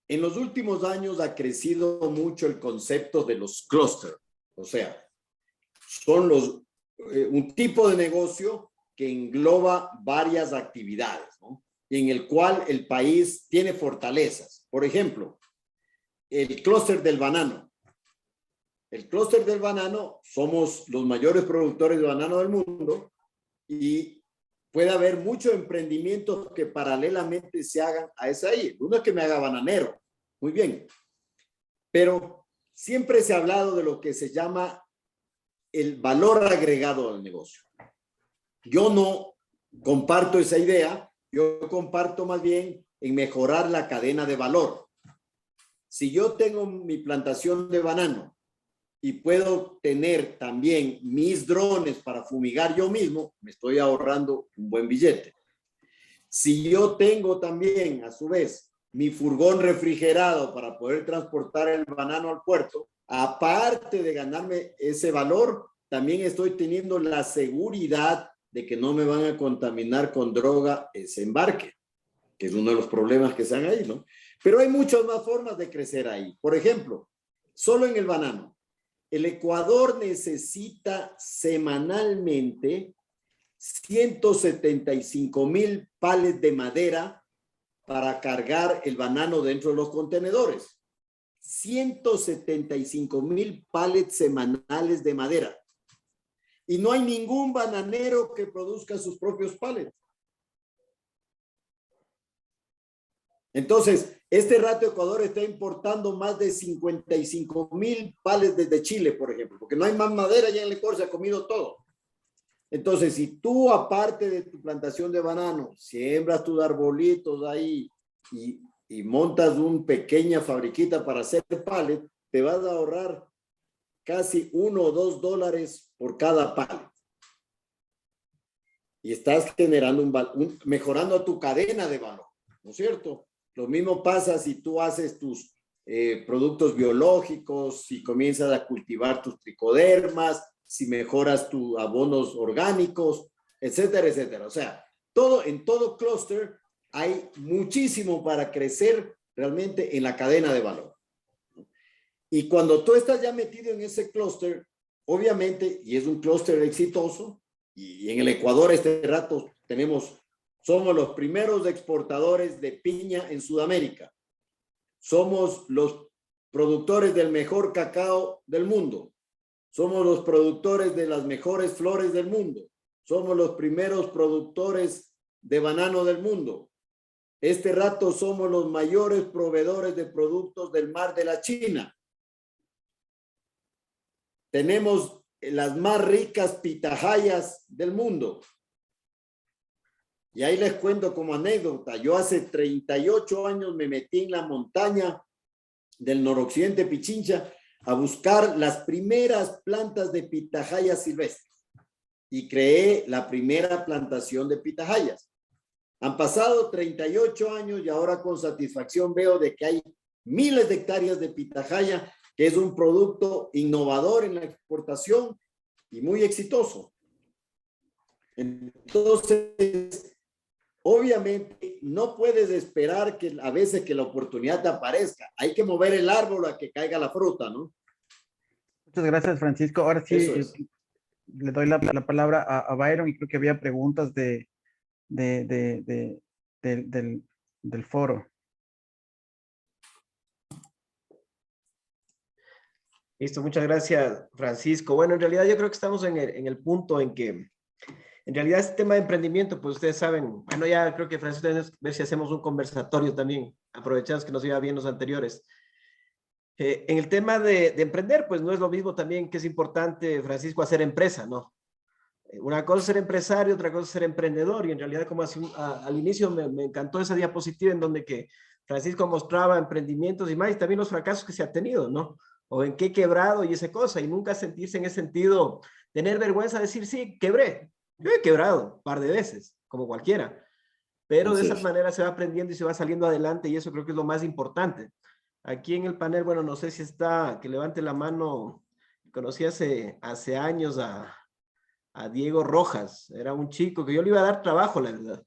S3: los últimos años ha crecido mucho el concepto de los clústeres. O sea, son un tipo de negocio que engloba varias actividades, ¿no? Y en el cual el país tiene fortalezas. Por ejemplo, el clúster del banano. El clúster del banano, somos los mayores productores de banano del mundo y puede haber muchos emprendimientos que paralelamente se hagan a esa ahí. Uno es que me haga bananero, muy bien. Pero siempre se ha hablado de lo que se llama el valor agregado al negocio. Yo no comparto esa idea, yo comparto más bien en mejorar la cadena de valor. Si yo tengo mi plantación de banano y puedo tener también mis drones para fumigar yo mismo, me estoy ahorrando un buen billete. Si yo tengo también, a su vez, mi furgón refrigerado para poder transportar el banano al puerto, aparte de ganarme ese valor, también estoy teniendo la seguridad de que no me van a contaminar con droga ese embarque, que es uno de los problemas que están ahí, ¿no? Pero hay muchas más formas de crecer ahí. Por ejemplo, solo en el banano, el Ecuador necesita semanalmente 175,000 palets de madera para cargar el banano dentro de los contenedores. 175,000 palets semanales de madera. Y no hay ningún bananero que produzca sus propios palets. Entonces, este rato Ecuador está importando más de 55,000 palets desde Chile, por ejemplo, porque no hay más madera, ya en el Ecuador se ha comido todo. Entonces, si tú, aparte de tu plantación de banano, siembras tus arbolitos ahí y montas una pequeña fabriquita para hacer pallet, te vas a ahorrar casi $1 o $2 por cada pallet. Y estás generando mejorando tu cadena de valor, ¿no es cierto? Lo mismo pasa si tú haces tus productos biológicos, si comienzas a cultivar tus tricodermas, si mejoras tus abonos orgánicos, etcétera, etcétera. O sea, en todo clúster hay muchísimo para crecer realmente en la cadena de valor. Y cuando tú estás ya metido en ese clúster, obviamente, y es un clúster exitoso, y en el Ecuador este rato somos los primeros exportadores de piña en Sudamérica. Somos los productores del mejor cacao del mundo. Somos los productores de las mejores flores del mundo. Somos los primeros productores de banano del mundo. Este rato somos los mayores proveedores de productos del mar de la China. Tenemos las más ricas pitahayas del mundo. Y ahí les cuento como anécdota, yo hace 38 años me metí en la montaña del noroccidente Pichincha a buscar las primeras plantas de pitahayas silvestres y creé la primera plantación de pitahayas. Han pasado 38 años y ahora con satisfacción veo de que hay miles de hectáreas de pitahaya, que es un producto innovador en la exportación y muy exitoso. Entonces, obviamente no puedes esperar que a veces que la oportunidad te aparezca. Hay que mover el árbol a que caiga la fruta, ¿no?
S2: Muchas gracias, Francisco. Ahora sí,
S3: Eso es.
S2: le doy la palabra a Byron y creo que había preguntas del foro.
S1: Listo, muchas gracias, Francisco. Bueno, en realidad yo creo que estamos en el punto en que, en realidad este tema de emprendimiento, pues ustedes saben, bueno, ya creo que Francisco, tenemos que ver si hacemos un conversatorio también, aprovechamos que nos iba bien los anteriores. En el tema de emprender, pues no es lo mismo también que es importante, Francisco, hacer empresa, ¿no? Una cosa es ser empresario, otra cosa es ser emprendedor, y en realidad como al inicio me encantó esa diapositiva en donde que Francisco mostraba emprendimientos y más, y también los fracasos que se ha tenido, ¿no? O en qué he quebrado y esa cosa, y nunca sentirse en ese sentido, tener vergüenza de decir, sí, quebré. Yo he quebrado un par de veces, como cualquiera, pero de esa manera se va aprendiendo y se va saliendo adelante, y eso creo que es lo más importante. Aquí en el panel, bueno, no sé si está, que levante la mano, conocí hace años a Diego Rojas, era un chico que yo le iba a dar trabajo, la verdad.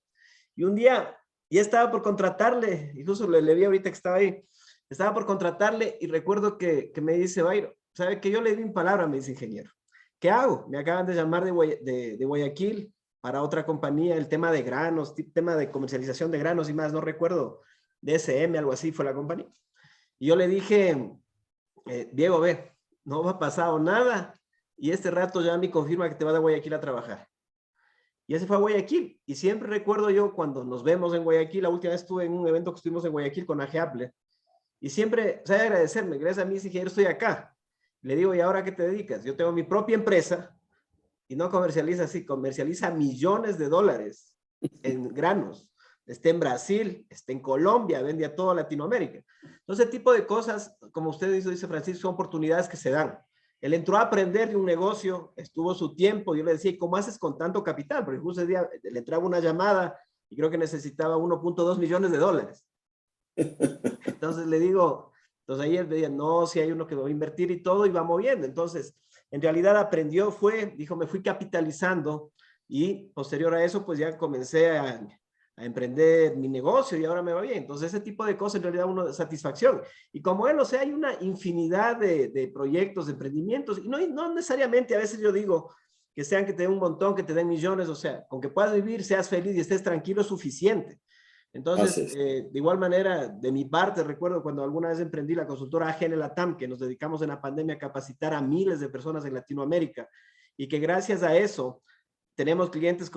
S1: Y un día ya estaba por contratarle, incluso le vi ahorita que estaba ahí, estaba por contratarle y recuerdo que me dice, Bayro, ¿sabe que yo le di mi palabra? Me dice, ingeniero. ¿Qué hago? Me acaban de llamar de Guayaquil para otra compañía, el tema de granos, tema de comercialización de granos y más, no recuerdo, DSM, algo así fue la compañía. Y yo le dije, Diego, ve, no me ha pasado nada y este rato ya me confirma que te vas a Guayaquil a trabajar. Y ese fue a Guayaquil. Y siempre recuerdo yo cuando nos vemos en Guayaquil, la última vez estuve en un evento que estuvimos en Guayaquil con AG Apple, y siempre sabe agradecerme, gracias a mí, ingeniero, estoy acá. Le digo, ¿y ahora qué te dedicas? Yo tengo mi propia empresa y no comercializa así, comercializa millones de dólares en granos. Está en Brasil, está en Colombia, vende a toda Latinoamérica. Entonces, ese tipo de cosas, como usted dice, Francisco, son oportunidades que se dan. Él entró a aprender de un negocio, estuvo su tiempo, yo le decía, ¿y cómo haces con tanto capital? Porque justo ese día le entraba una llamada y creo que necesitaba 1.2 millones de dólares. Entonces le digo, entonces ahí él me decía, no, si hay uno que va a invertir y todo, y va moviendo. Entonces, en realidad aprendió, dijo, me fui capitalizando y posterior a eso, pues ya comencé a emprender mi negocio y ahora me va bien. Entonces, ese tipo de cosas en realidad uno da satisfacción. Y como él, o sea, hay una infinidad de proyectos, de emprendimientos, y no necesariamente, a veces yo digo, que sean que te den un montón, que te den millones, o sea, con que puedas vivir, seas feliz y estés tranquilo es suficiente. Entonces, de igual manera, de mi parte, recuerdo cuando alguna vez emprendí la consultora AGN Latam, que nos dedicamos en la pandemia a capacitar a miles de personas en Latinoamérica, y que gracias a eso tenemos clientes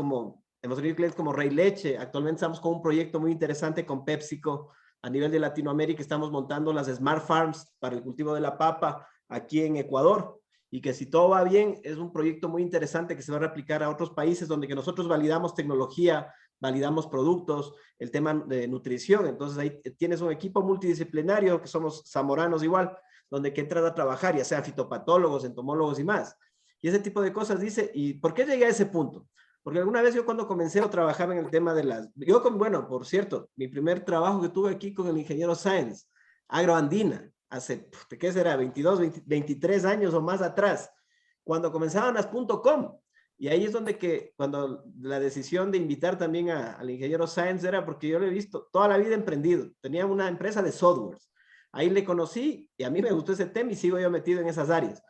S1: hemos tenido clientes como Rey Leche. Actualmente estamos con un proyecto muy interesante con PepsiCo a nivel de Latinoamérica. Estamos montando las Smart Farms para el cultivo de la papa aquí en Ecuador, y que si todo va bien, es un proyecto muy interesante que se va a replicar a otros países donde que nosotros validamos tecnología, validamos productos, el tema de nutrición. Entonces ahí tienes un equipo multidisciplinario, que somos zamoranos igual, donde que entras a trabajar, ya sea fitopatólogos, entomólogos y más. Y ese tipo de cosas dice, ¿y por qué llegué a ese punto? Porque alguna vez yo cuando comencé a trabajar en el tema de bueno, por cierto, mi primer trabajo que tuve aquí con el ingeniero Sáenz, Agroandina, hace, ¿qué será? 22, 23 años o más atrás, cuando comenzaban las .com. Y ahí es donde cuando la decisión de invitar también al ingeniero Sáenz era porque yo lo he visto toda la vida emprendido. Tenía una empresa de softwares. Ahí le conocí y a mí me gustó ese tema y sigo yo metido en esas áreas.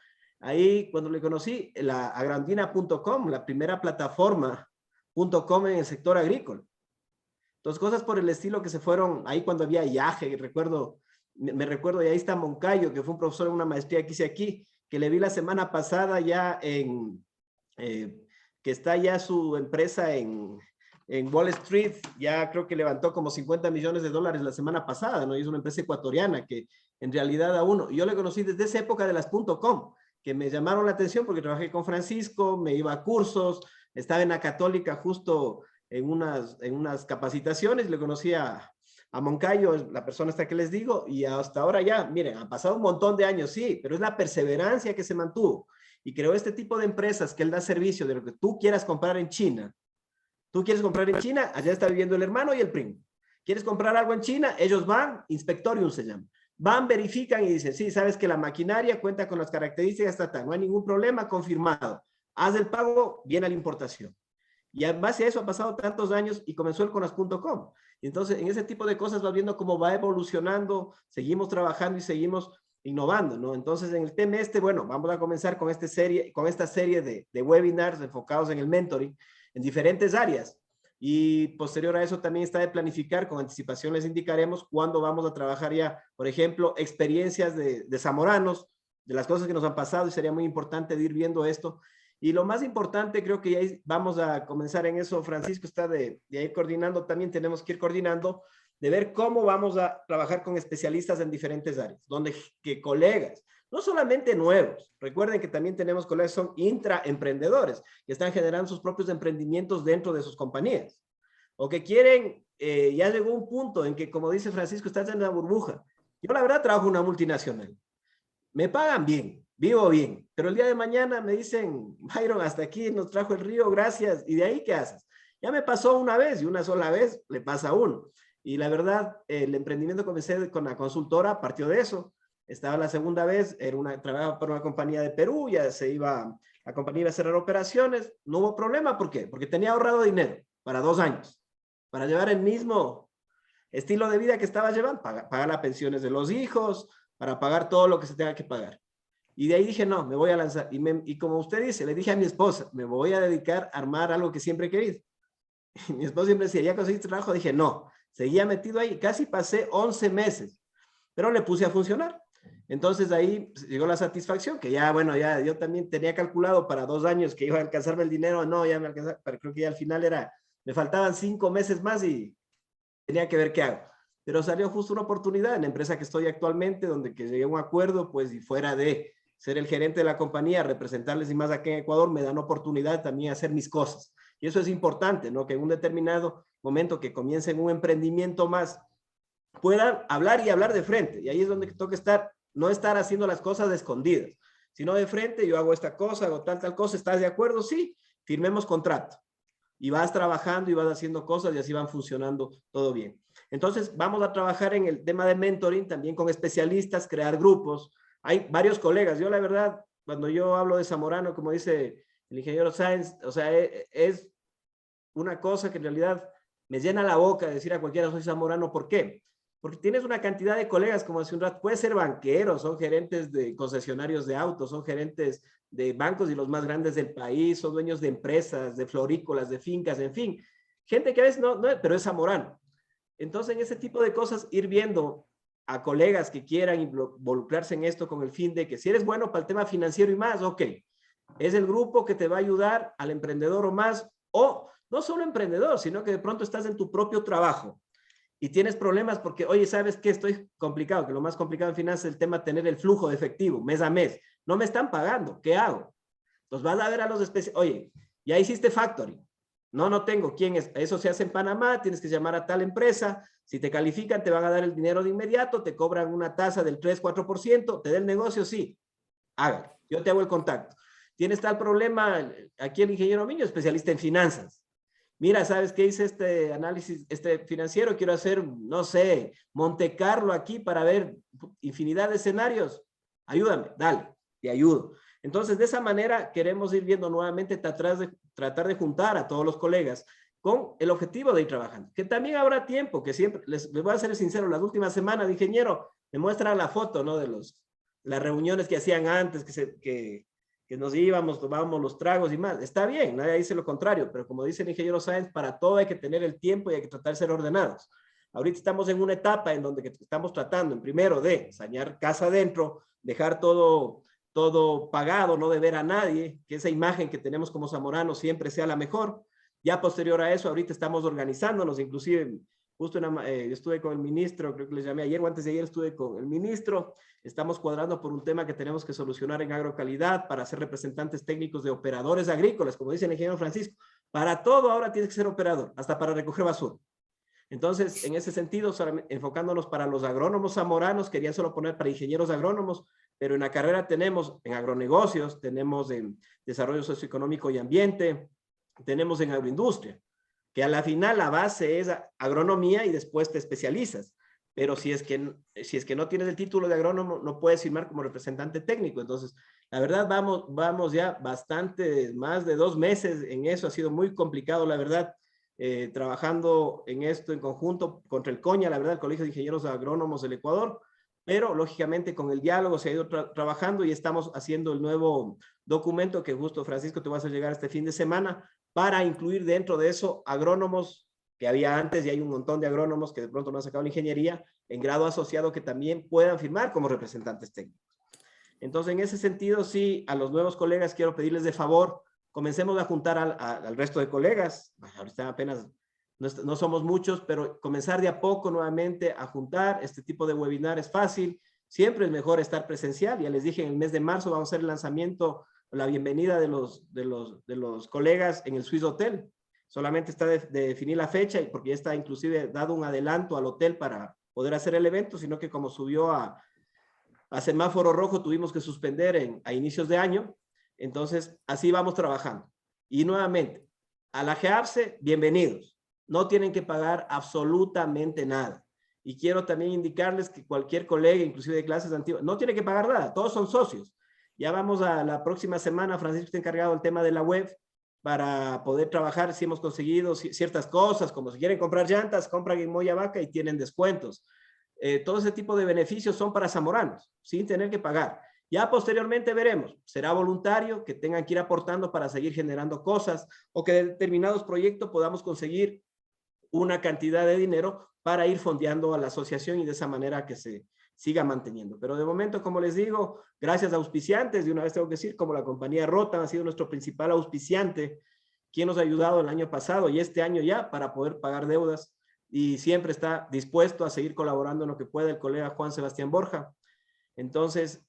S1: Ahí cuando le conocí, la agrandina.com, la primera plataforma.com en el sector agrícola. Entonces, cosas por el estilo que se fueron ahí cuando había Yaje, me recuerdo, y ahí está Moncayo, que fue un profesor en una maestría que hice aquí, que le vi la semana pasada ya que está ya su empresa en Wall Street, ya creo que levantó como 50 millones de dólares la semana pasada, ¿no? Y es una empresa ecuatoriana que en realidad yo le conocí desde esa época de las .com, que me llamaron la atención porque trabajé con Francisco, me iba a cursos, estaba en la Católica justo en unas capacitaciones, le conocí a Moncayo, la persona esta que les digo, y hasta ahora ya, miren, han pasado un montón de años, sí, pero es la perseverancia que se mantuvo. Y creó este tipo de empresas que él da servicio de lo que tú quieras comprar en China. Tú quieres comprar en China, allá está viviendo el hermano y el primo. ¿Quieres comprar algo en China? Ellos van, Inspectorium se llama. Van, verifican y dicen, sí, sabes que la maquinaria cuenta con las características, no hay ningún problema, confirmado. Haz el pago, viene a la importación. Y en base a eso han pasado tantos años y comenzó el Conas.com. Y entonces, en ese tipo de cosas vas viendo cómo va evolucionando, seguimos trabajando y seguimos innovando, ¿no? Entonces, en el tema bueno, vamos a comenzar con esta serie de webinars enfocados en el mentoring en diferentes áreas. Y posterior a eso también está de planificar, con anticipación les indicaremos cuándo vamos a trabajar ya, por ejemplo, experiencias de zamoranos, de las cosas que nos han pasado, y sería muy importante ir viendo esto. Y lo más importante, creo que ya vamos a comenzar en eso, Francisco está de ir coordinando, también tenemos que ir coordinando, de ver cómo vamos a trabajar con especialistas en diferentes áreas, donde que colegas, no solamente nuevos, recuerden que también tenemos colegas que son intraemprendedores, que están generando sus propios emprendimientos dentro de sus compañías, o que quieren, ya llegó un punto en que, como dice Francisco, estás en la burbuja. Yo la verdad trabajo en una multinacional, me pagan bien, vivo bien, pero el día de mañana me dicen, Byron, hasta aquí nos trajo el río, gracias, y de ahí, ¿qué haces? Ya me pasó una vez, y una sola vez le pasa a uno. Y la verdad, el emprendimiento comencé con la consultora, partió de eso. Estaba la segunda vez, trabajaba para una compañía de Perú, ya la compañía iba a cerrar operaciones, no hubo problema, ¿por qué? Porque tenía ahorrado dinero para 2 años, para llevar el mismo estilo de vida que estaba llevando, pagar las pensiones de los hijos, para pagar todo lo que se tenga que pagar. Y de ahí dije, no, me voy a lanzar. Y como usted dice, le dije a mi esposa, me voy a dedicar a armar algo que siempre he querido. Y mi esposa siempre decía, ¿ya conseguiste trabajo? Dije, no, seguía metido ahí, casi pasé 11 meses, pero le puse a funcionar. Entonces ahí llegó la satisfacción, que ya, bueno, ya yo también tenía calculado para 2 años que iba a alcanzarme el dinero, no, ya me alcanzaba, pero creo que ya al final me faltaban 5 meses más y tenía que ver qué hago. Pero salió justo una oportunidad en la empresa que estoy actualmente, donde que llegué a un acuerdo, pues, y fuera de ser el gerente de la compañía, representarles y más aquí en Ecuador, me dan oportunidad también a hacer mis cosas. Y eso es importante, ¿no? Que en un determinado momento que comiencen un emprendimiento más, puedan hablar y hablar de frente. Y ahí es donde toca estar, no estar haciendo las cosas escondidas, sino de frente, yo hago esta cosa, hago tal cosa, ¿estás de acuerdo? Sí, firmemos contrato. Y vas trabajando y vas haciendo cosas y así van funcionando todo bien. Entonces, vamos a trabajar en el tema de mentoring, también con especialistas, crear grupos. Hay varios colegas. Yo, la verdad, cuando yo hablo de Zamorano, como dice el ingeniero Sáenz, o sea, es una cosa que en realidad me llena la boca decir a cualquiera, soy zamorano. ¿Por qué? Porque tienes una cantidad de colegas, como hace un rato, puede ser banqueros, son gerentes de concesionarios de autos, son gerentes de bancos y los más grandes del país, son dueños de empresas, de florícolas, de fincas, en fin. Gente que a veces no, pero es zamorano. Entonces, en ese tipo de cosas, ir viendo a colegas que quieran involucrarse en esto con el fin de que si eres bueno para el tema financiero y más, ok, es el grupo que te va a ayudar al emprendedor o más, o no solo emprendedor, sino que de pronto estás en tu propio trabajo y tienes problemas porque, oye, ¿sabes qué? Estoy complicado, que lo más complicado en finanzas es el tema de tener el flujo de efectivo mes a mes. No me están pagando, ¿qué hago? Entonces vas a ver a los especialistas, oye, ya hiciste factoring. No tengo. ¿Quién es? Eso se hace en Panamá, tienes que llamar a tal empresa. Si te califican, te van a dar el dinero de inmediato, te cobran una tasa del 3-4%, te da el negocio, sí. Hágalo, yo te hago el contacto. ¿Tienes tal problema? Aquí el ingeniero Miño, especialista en finanzas. Mira, ¿sabes qué? Hice este análisis financiero, quiero hacer, no sé, Monte Carlo aquí para ver infinidad de escenarios. Ayúdame, dale, te ayudo. Entonces, de esa manera queremos ir viendo nuevamente, tratar de juntar a todos los colegas con el objetivo de ir trabajando. Que también habrá tiempo, que siempre, les voy a ser sincero, las últimas semanas de ingeniero, me muestra la foto, ¿no? De las reuniones que hacían antes, que nos íbamos, tomábamos los tragos y más. Está bien, nadie dice lo contrario, pero como dice el ingeniero Sáenz, para todo hay que tener el tiempo y hay que tratar de ser ordenados. Ahorita estamos en una etapa en donde estamos tratando, en primero, de sanear casa adentro, dejar todo pagado, no deber a nadie, que esa imagen que tenemos como zamoranos siempre sea la mejor. Ya posterior a eso, ahorita estamos organizándonos, inclusive justo yo estuve con el ministro, creo que les llamé ayer o antes de ayer estuve con el ministro, estamos cuadrando por un tema que tenemos que solucionar en agrocalidad para ser representantes técnicos de operadores agrícolas, como dice el ingeniero Francisco. Para todo ahora tienes que ser operador, hasta para recoger basura. Entonces, en ese sentido, enfocándonos para los agrónomos zamoranos, quería solo poner para ingenieros agrónomos, pero en la carrera tenemos en agronegocios, tenemos en desarrollo socioeconómico y ambiente, tenemos en agroindustria, que a la final la base es agronomía y después te especializas. Pero si es que no tienes el título de agrónomo, no puedes firmar como representante técnico. Entonces, La verdad, vamos ya bastante, más de 2 meses en eso. Ha sido muy complicado, la verdad, trabajando en esto en conjunto contra el CONIA, la verdad, el Colegio de Ingenieros Agrónomos del Ecuador, pero lógicamente con el diálogo se ha ido trabajando y estamos haciendo el nuevo documento que justo, Francisco, te vas a llegar este fin de semana para incluir dentro de eso agrónomos que había antes, y hay un montón de agrónomos que de pronto no han sacado la ingeniería en grado asociado que también puedan firmar como representantes técnicos. Entonces, en ese sentido, sí, a los nuevos colegas quiero pedirles de favor, comencemos a juntar al resto de colegas. Bueno, ahorita apenas no somos muchos, pero comenzar de a poco nuevamente a juntar. Este tipo de webinar es fácil. Siempre es mejor estar presencial. Ya les dije, en el mes de marzo vamos a hacer el lanzamiento, la bienvenida de los colegas en el Swiss Hotel. Solamente está de definir la fecha, porque ya está inclusive dado un adelanto al hotel para poder hacer el evento, sino que como subió a semáforo rojo tuvimos que suspender a inicios de año. Entonces, así vamos trabajando. Y nuevamente, a la GEAPSE, bienvenidos. No tienen que pagar absolutamente nada. Y quiero también indicarles que cualquier colega, inclusive de clases antiguas, no tiene que pagar nada. Todos son socios. Ya vamos a la próxima semana. Francisco está encargado del tema de la web para poder trabajar. Si hemos conseguido ciertas cosas, como si quieren comprar llantas, compran en Moya Vaca y tienen descuentos. Todo ese tipo de beneficios son para zamoranos, sin tener que pagar. Ya posteriormente veremos, será voluntario que tengan que ir aportando para seguir generando cosas o que de determinados proyectos podamos conseguir una cantidad de dinero para ir fondeando a la asociación y de esa manera que se siga manteniendo. Pero de momento, como les digo, gracias a auspiciantes, de una vez tengo que decir, como la compañía Rotan ha sido nuestro principal auspiciante, quien nos ha ayudado el año pasado y este año ya para poder pagar deudas, y siempre está dispuesto a seguir colaborando en lo que pueda el colega Juan Sebastián Borja. Entonces,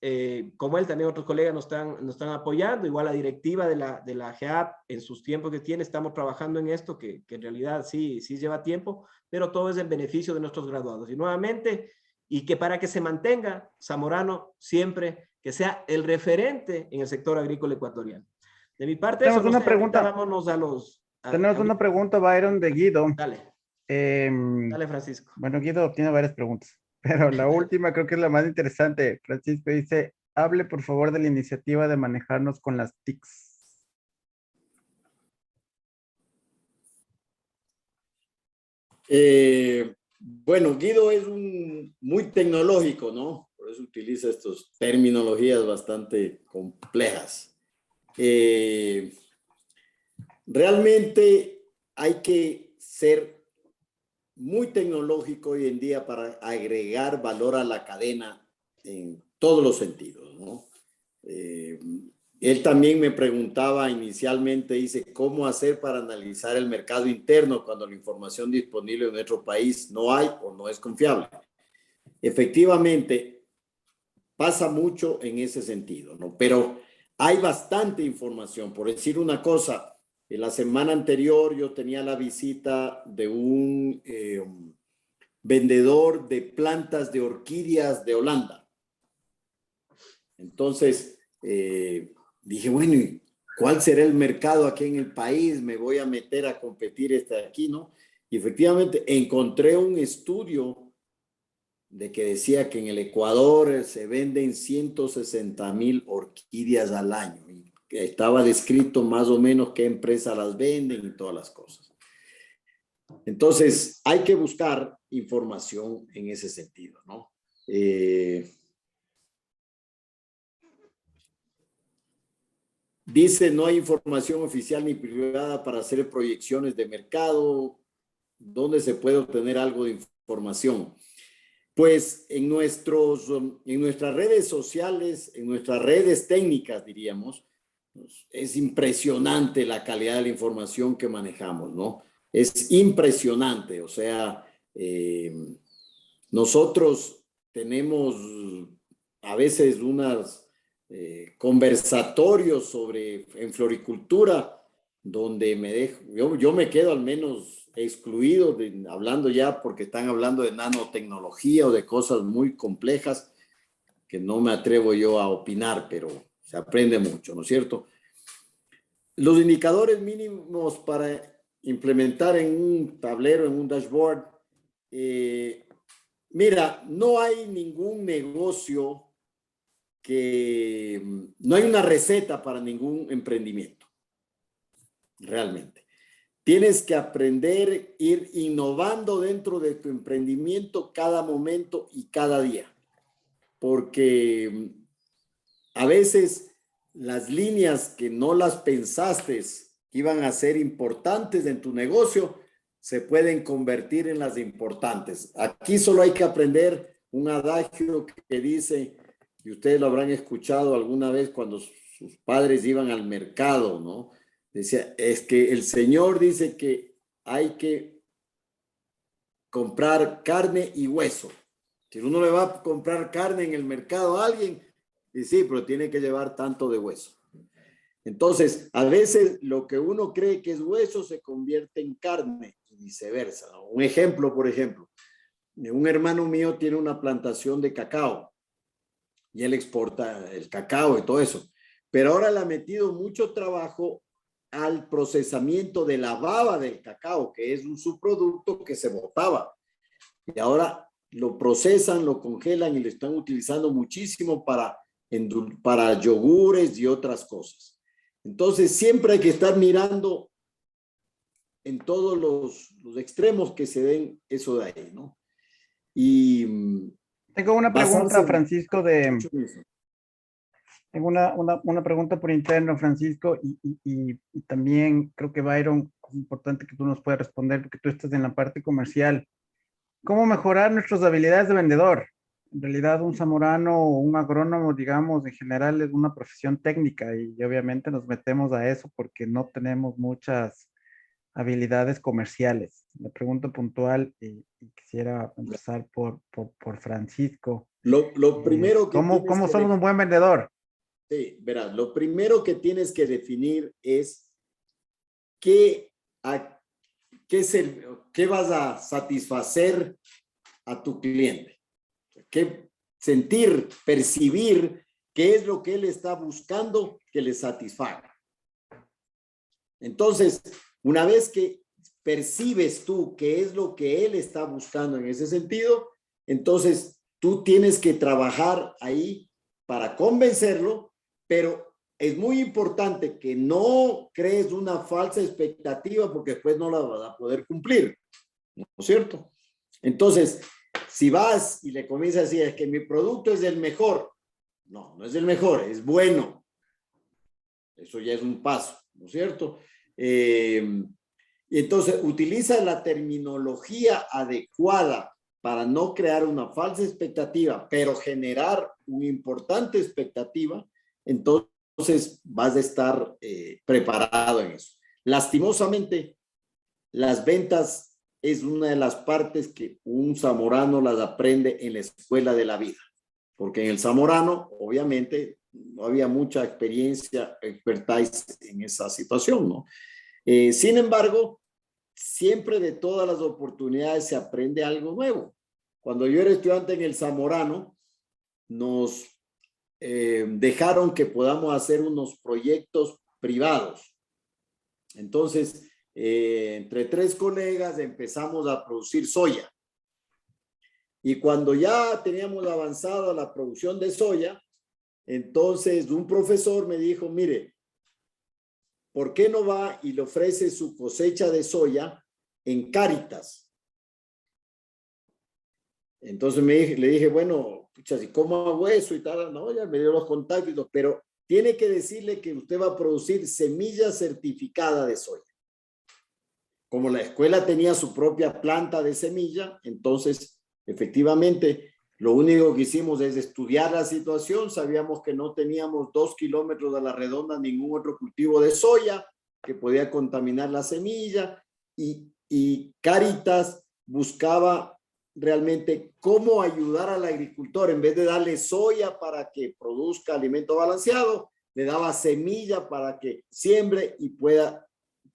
S1: como él, también otros colegas nos están apoyando, igual la directiva de la GEAP, en sus tiempos que tiene, estamos trabajando en esto, que en realidad sí lleva tiempo, pero todo es en beneficio de nuestros graduados. Y nuevamente, y que para que se mantenga Zamorano siempre, que sea el referente en el sector agrícola ecuatoriano. De mi parte,
S2: tenemos
S1: eso,
S2: una
S1: no sé,
S2: pregunta.
S1: vámonos a los...
S2: Tenemos una pregunta, Byron, de Guido.
S1: Dale.
S2: Em,
S1: Dale, Francisco.
S2: Bueno, Guido tiene varias preguntas, pero la última creo que es la más interesante. Francisco dice, hable por favor de la iniciativa de manejarnos con las TICs.
S3: Bueno, Guido es muy tecnológico, ¿no? Por eso utiliza estas terminologías bastante complejas. Realmente hay que ser muy tecnológico hoy en día para agregar valor a la cadena en todos los sentidos, ¿no? Él también me preguntaba inicialmente, dice, ¿cómo hacer para analizar el mercado interno cuando la información disponible en nuestro país no hay o no es confiable? Efectivamente, pasa mucho en ese sentido, ¿no? Pero hay bastante información. Por decir una cosa, en la semana anterior yo tenía la visita de un vendedor de plantas de orquídeas de Holanda. Entonces, dije, bueno, ¿y cuál será el mercado aquí en el país? Me voy a meter a competir aquí, ¿no? Y efectivamente encontré un estudio de que decía que en el Ecuador se venden 160,000 orquídeas al año. Y estaba descrito más o menos qué empresas las venden y todas las cosas. Entonces, hay que buscar información en ese sentido, ¿no? Dice, no hay información oficial ni privada para hacer proyecciones de mercado. ¿Dónde se puede obtener algo de información? Pues en nuestras redes sociales, en nuestras redes técnicas, diríamos, es impresionante la calidad de la información que manejamos, ¿no? Es impresionante, o sea, nosotros tenemos a veces unos conversatorios en floricultura donde yo me quedo al menos excluido hablando ya porque están hablando de nanotecnología o de cosas muy complejas que no me atrevo yo a opinar, pero se aprende mucho, ¿no es cierto? Los indicadores mínimos para implementar en un tablero, en un dashboard, mira, no hay ningún negocio que no hay una receta para ningún emprendimiento, realmente. Tienes que aprender, ir innovando dentro de tu emprendimiento cada momento y cada día, porque a veces las líneas que no las pensaste que iban a ser importantes en tu negocio se pueden convertir en las importantes. Aquí solo hay que aprender un adagio que dice, y ustedes lo habrán escuchado alguna vez cuando sus padres iban al mercado, ¿no? Decía, es que el Señor dice que hay que comprar carne y hueso. Si uno le va a comprar carne en el mercado a alguien, y sí, pero tiene que llevar tanto de hueso. Entonces, a veces lo que uno cree que es hueso se convierte en carne y viceversa, ¿no? Un ejemplo, por ejemplo, un hermano mío tiene una plantación de cacao y él exporta el cacao y todo eso, pero ahora le ha metido mucho trabajo al procesamiento de la baba del cacao, que es un subproducto que se botaba. Y ahora lo procesan, lo congelan y lo están utilizando muchísimo para yogures y otras cosas. Entonces, siempre hay que estar mirando en todos los extremos que se den eso de ahí, ¿no? Y
S2: tengo una pregunta, Francisco, tengo una pregunta por interno, Francisco, y también creo que Byron, es importante que tú nos puedas responder porque tú estás en la parte comercial. ¿Cómo mejorar nuestras habilidades de vendedor? En realidad, un zamorano o un agrónomo, digamos, en general es una profesión técnica y obviamente nos metemos a eso porque no tenemos muchas habilidades comerciales. La pregunta puntual y quisiera empezar por Francisco.
S3: Lo primero que
S2: ¿Cómo somos un buen vendedor?
S3: Sí, verás, lo primero que tienes que definir es qué vas a satisfacer a tu cliente. Qué sentir, percibir qué es lo que él está buscando que le satisfaga. Entonces, una vez que percibes tú qué es lo que él está buscando en ese sentido, entonces tú tienes que trabajar ahí para convencerlo, pero es muy importante que no crees una falsa expectativa porque después no la vas a poder cumplir, ¿no es cierto? Entonces, si vas y le comienzas a decir, es que mi producto es el mejor. No, no es el mejor, es bueno. Eso ya es un paso, ¿no es cierto? Y entonces, utiliza la terminología adecuada para no crear una falsa expectativa, pero generar una importante expectativa. Entonces, vas a estar preparado en eso. Lastimosamente, las ventas es una de las partes que un zamorano las aprende en la escuela de la vida, porque en el zamorano, obviamente, no había mucha expertise en esa situación, ¿no? Sin embargo, siempre de todas las oportunidades se aprende algo nuevo. Cuando yo era estudiante en el zamorano, nos dejaron que podamos hacer unos proyectos privados. Entonces, entre 3 colegas empezamos a producir soya. Y cuando ya teníamos avanzado a la producción de soya, entonces un profesor me dijo, mire, ¿por qué no va y le ofrece su cosecha de soya en Cáritas? Entonces le dije, bueno, pucha, ¿cómo hago eso y tal? No, ya me dio los contactos, pero tiene que decirle que usted va a producir semilla certificada de soya. Como la escuela tenía su propia planta de semilla, entonces, efectivamente, lo único que hicimos es estudiar la situación. Sabíamos que no teníamos 2 kilómetros a la redonda ningún otro cultivo de soya que podía contaminar la semilla y Cáritas buscaba realmente cómo ayudar al agricultor. En vez de darle soya para que produzca alimento balanceado, le daba semilla para que siembre y pueda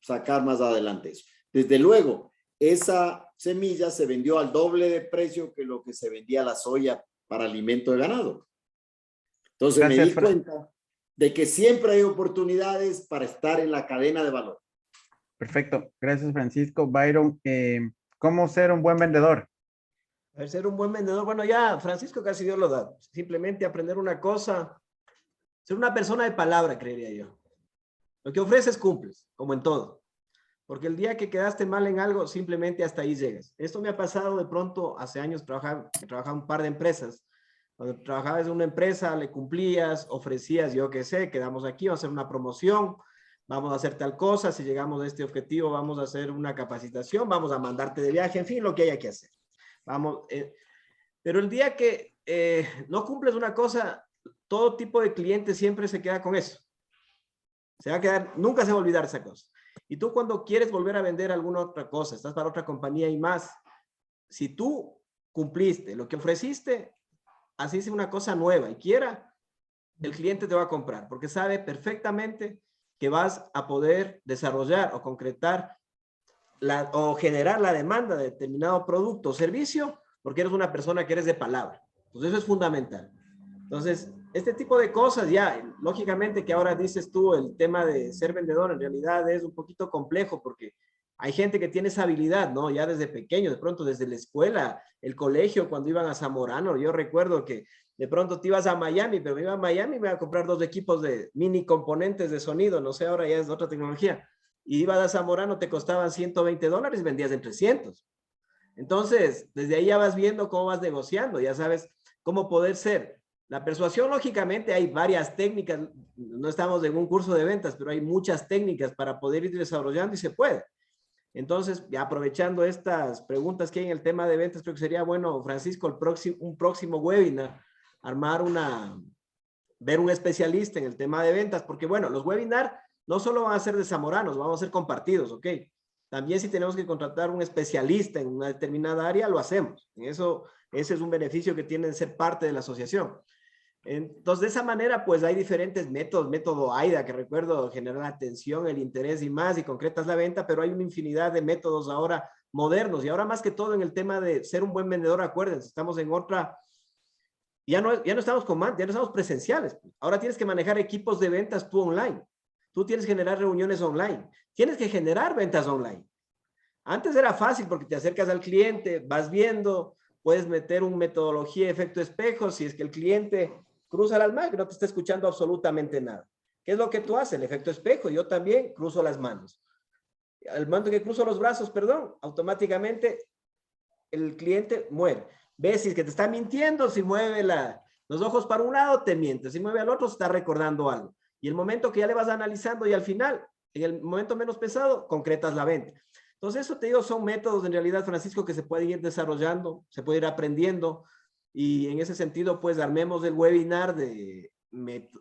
S3: sacar más adelante eso. Desde luego, esa semilla se vendió al doble de precio que lo que se vendía la soya para alimento de ganado. Entonces me di cuenta de que siempre hay oportunidades para estar en la cadena de valor.
S2: Perfecto. Gracias, Francisco. Byron, ¿cómo ser un buen vendedor?
S1: A ver, ser un buen vendedor. Bueno, ya Francisco casi dio lo da. Simplemente aprender una cosa, ser una persona de palabra, creería yo. Lo que ofreces cumples, como en todo. Porque el día que quedaste mal en algo, simplemente hasta ahí llegas. Esto me ha pasado de pronto, hace años he trabajado en un par de empresas. Cuando trabajabas en una empresa, le cumplías, ofrecías, yo qué sé, quedamos aquí, vamos a hacer una promoción, vamos a hacer tal cosa, si llegamos a este objetivo, vamos a hacer una capacitación, vamos a mandarte de viaje, en fin, lo que haya que hacer. Vamos, pero el día que no cumples una cosa, todo tipo de cliente siempre se queda con eso. Se va a quedar, nunca se va a olvidar esa cosa. Y tú cuando quieres volver a vender alguna otra cosa, estás para otra compañía y más, si tú cumpliste lo que ofreciste, así es una cosa nueva y quiera, el cliente te va a comprar porque sabe perfectamente que vas a poder desarrollar o concretar o generar la demanda de determinado producto o servicio porque eres una persona que eres de palabra. Entonces eso es fundamental. Entonces, este tipo de cosas ya, lógicamente que ahora dices tú, el tema de ser vendedor en realidad es un poquito complejo porque hay gente que tiene esa habilidad, ¿no? Ya desde pequeño, de pronto desde la escuela, el colegio, cuando iban a Zamorano, yo recuerdo que de pronto te ibas a Miami, pero me iba a Miami y me iba a comprar 2 equipos de mini componentes de sonido, no sé, ahora ya es otra tecnología. Y ibas a Zamorano, te costaban $120 y vendías en 300. Entonces, desde ahí ya vas viendo cómo vas negociando, ya sabes cómo poder ser. La persuasión, lógicamente, hay varias técnicas, no estamos en un curso de ventas, pero hay muchas técnicas para poder ir desarrollando y se puede. Entonces, ya aprovechando estas preguntas que hay en el tema de ventas, creo que sería bueno, Francisco, un próximo webinar, ver un especialista en el tema de ventas, porque bueno, los webinars no solo van a ser de zamoranos, vamos a ser compartidos, ¿ok? También si tenemos que contratar un especialista en una determinada área, lo hacemos. Eso, ese es un beneficio que tiene de ser parte de la asociación. Entonces, de esa manera, pues hay diferentes métodos, método AIDA, que recuerdo generar la atención, el interés y más, y concretas la venta, pero hay una infinidad de métodos ahora modernos, y ahora más que todo en el tema de ser un buen vendedor, acuérdense, estamos en otra, ya no estamos ya no estamos presenciales, ahora tienes que manejar equipos de ventas tú online, tú tienes que generar reuniones online, tienes que generar ventas online. Antes era fácil porque te acercas al cliente, vas viendo, puedes meter una metodología de efecto espejo, si es que el cliente cruza las manos, no te está escuchando absolutamente nada. ¿Qué es lo que tú haces? El efecto espejo. Yo también cruzo las manos. Al momento que cruzo los brazos, perdón, automáticamente el cliente muere. Ves si es que te está mintiendo, si mueve los ojos para un lado, te miente. Si mueve al otro, está recordando algo. Y el momento que ya le vas analizando y al final, en el momento menos pesado, concretas la venta. Entonces, eso te digo, son métodos en realidad, Francisco, que se pueden ir desarrollando, se puede ir aprendiendo. Y en ese sentido, pues armemos el webinar de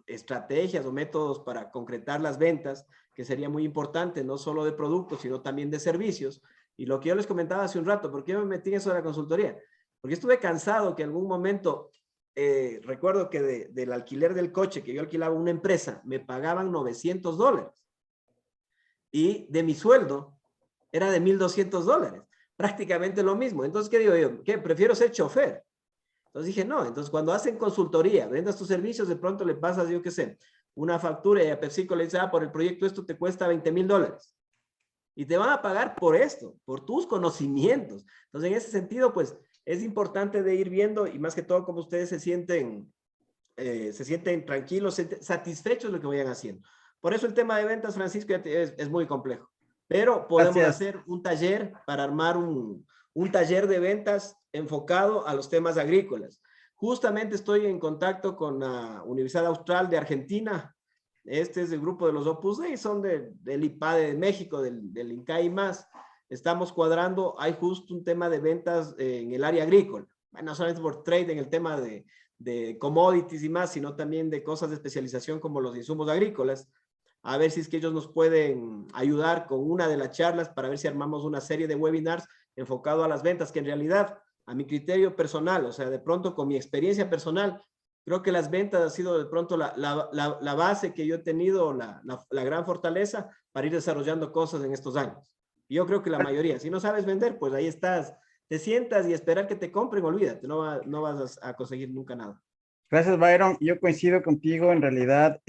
S1: estrategias o métodos para concretar las ventas, que sería muy importante, no solo de productos, sino también de servicios. Y lo que yo les comentaba hace un rato, ¿por qué me metí en eso de la consultoría? Porque estuve cansado que en algún momento, recuerdo que del alquiler del coche que yo alquilaba a una empresa, me pagaban $900. Y de mi sueldo era de $1,200. Prácticamente lo mismo. Entonces, ¿qué digo yo? ¿Qué? Prefiero ser chofer. Entonces dije, no. Entonces, cuando hacen consultoría, vendas tus servicios, de pronto le pasas, yo qué sé, una factura y a PepsiCo le dice, por el proyecto esto te cuesta $20,000. Y te van a pagar por esto, por tus conocimientos. Entonces, en ese sentido, pues, es importante de ir viendo y más que todo como ustedes se sienten tranquilos, satisfechos de lo que vayan haciendo. Por eso el tema de ventas, Francisco, es muy complejo. Pero podemos hacer un taller para armar un taller de ventas enfocado a los temas agrícolas. Justamente estoy en contacto con la Universidad Austral de Argentina. Este es el grupo de los Opus Dei, son del IPADE de México, del INCAI y más. Estamos cuadrando, hay justo un tema de ventas en el área agrícola. No solamente por trade en el tema de commodities y más, sino también de cosas de especialización como los insumos agrícolas. A ver si es que ellos nos pueden ayudar con una de las charlas para ver si armamos una serie de webinars enfocado a las ventas, que en realidad, a mi criterio personal, o sea, de pronto con mi experiencia personal, creo que las ventas ha sido de pronto la base que yo he tenido, la gran fortaleza para ir desarrollando cosas en estos años. Y yo creo que la mayoría, si no sabes vender, pues ahí estás, te sientas y esperar que te compren, olvídate, no vas a conseguir nunca nada.
S2: Gracias, Byron. Yo coincido contigo, en realidad,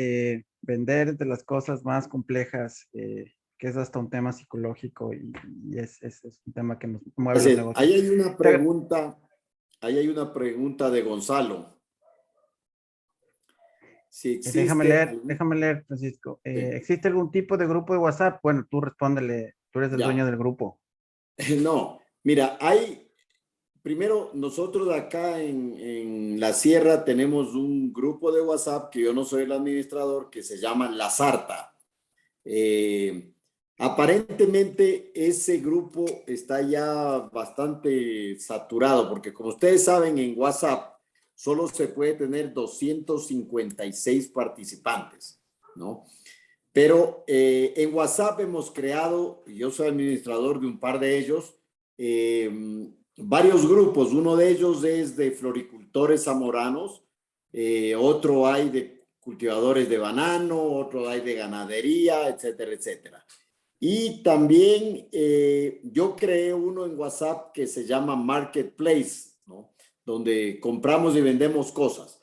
S2: vender es de las cosas más complejas, que es hasta un tema psicológico y es un tema que nos mueve los negocios.
S3: Ahí hay una pregunta ahí hay una pregunta de Gonzalo. Si
S2: Déjame
S3: existe...
S2: leer, Francisco.
S3: Sí.
S2: ¿Existe algún tipo de grupo de WhatsApp? Bueno, tú respóndele, tú eres el
S3: Ya.
S2: dueño del grupo.
S3: No, mira, primero nosotros acá en la sierra tenemos un grupo de WhatsApp que yo no soy el administrador, que se llama La Sarta. Aparentemente ese grupo está ya bastante saturado, porque como ustedes saben, en WhatsApp solo se puede tener 256 participantes, ¿no? Pero en WhatsApp hemos creado, y yo soy administrador de un par de ellos, varios grupos. Uno de ellos es de floricultores zamoranos, otro hay de cultivadores de banano, otro hay de ganadería, etcétera, etcétera. Y también yo creé uno en WhatsApp que se llama Marketplace, ¿no? Donde compramos y vendemos cosas.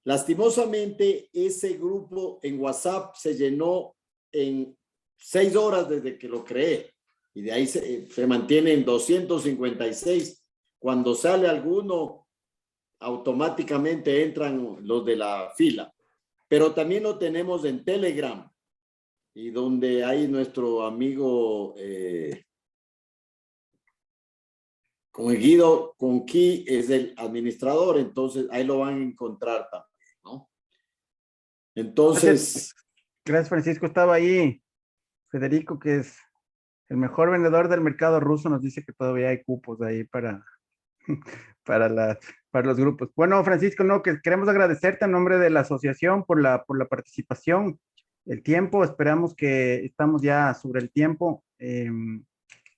S3: Lastimosamente, ese grupo en WhatsApp se llenó en 6 horas desde que lo creé. Y de ahí se mantiene en 256. Cuando sale alguno, automáticamente entran los de la fila. Pero también lo tenemos en Telegram, y donde hay nuestro amigo con el Guido Conqui es el administrador, entonces ahí lo van a encontrar también, ¿no? Entonces,
S2: Gracias, Francisco. Estaba ahí Federico, que es el mejor vendedor del mercado ruso, nos dice que todavía hay cupos ahí para, para, para los grupos. Bueno, Francisco, no, que queremos agradecerte en nombre de la asociación por la participación, el tiempo. Esperamos que estamos ya sobre el tiempo.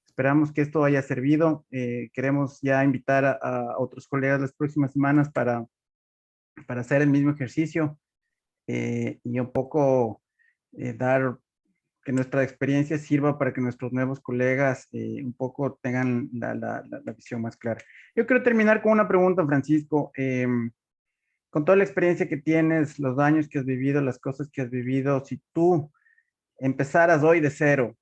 S2: Esperamos que esto haya servido. Queremos ya invitar a otros colegas las próximas semanas para hacer el mismo ejercicio y un poco dar que nuestra experiencia sirva para que nuestros nuevos colegas un poco tengan la visión más clara. Yo quiero terminar con una pregunta, Francisco. Con toda la experiencia que tienes, los años que has vivido, las cosas que has vivido, si tú empezaras hoy de cero,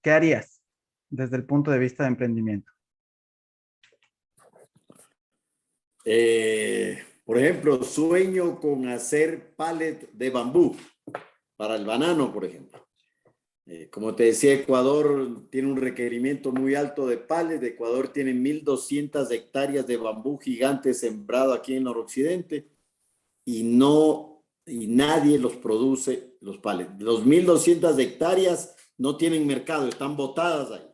S2: ¿qué harías desde el punto de vista de emprendimiento?
S3: por ejemplo, sueño con hacer pallet de bambú para el banano, por ejemplo. Como te decía, Ecuador tiene un requerimiento muy alto de palets. Ecuador tiene 1.200 hectáreas de bambú gigante sembrado aquí en el noroccidente y nadie los produce, los palets. Los 1.200 hectáreas no tienen mercado, están botadas ahí,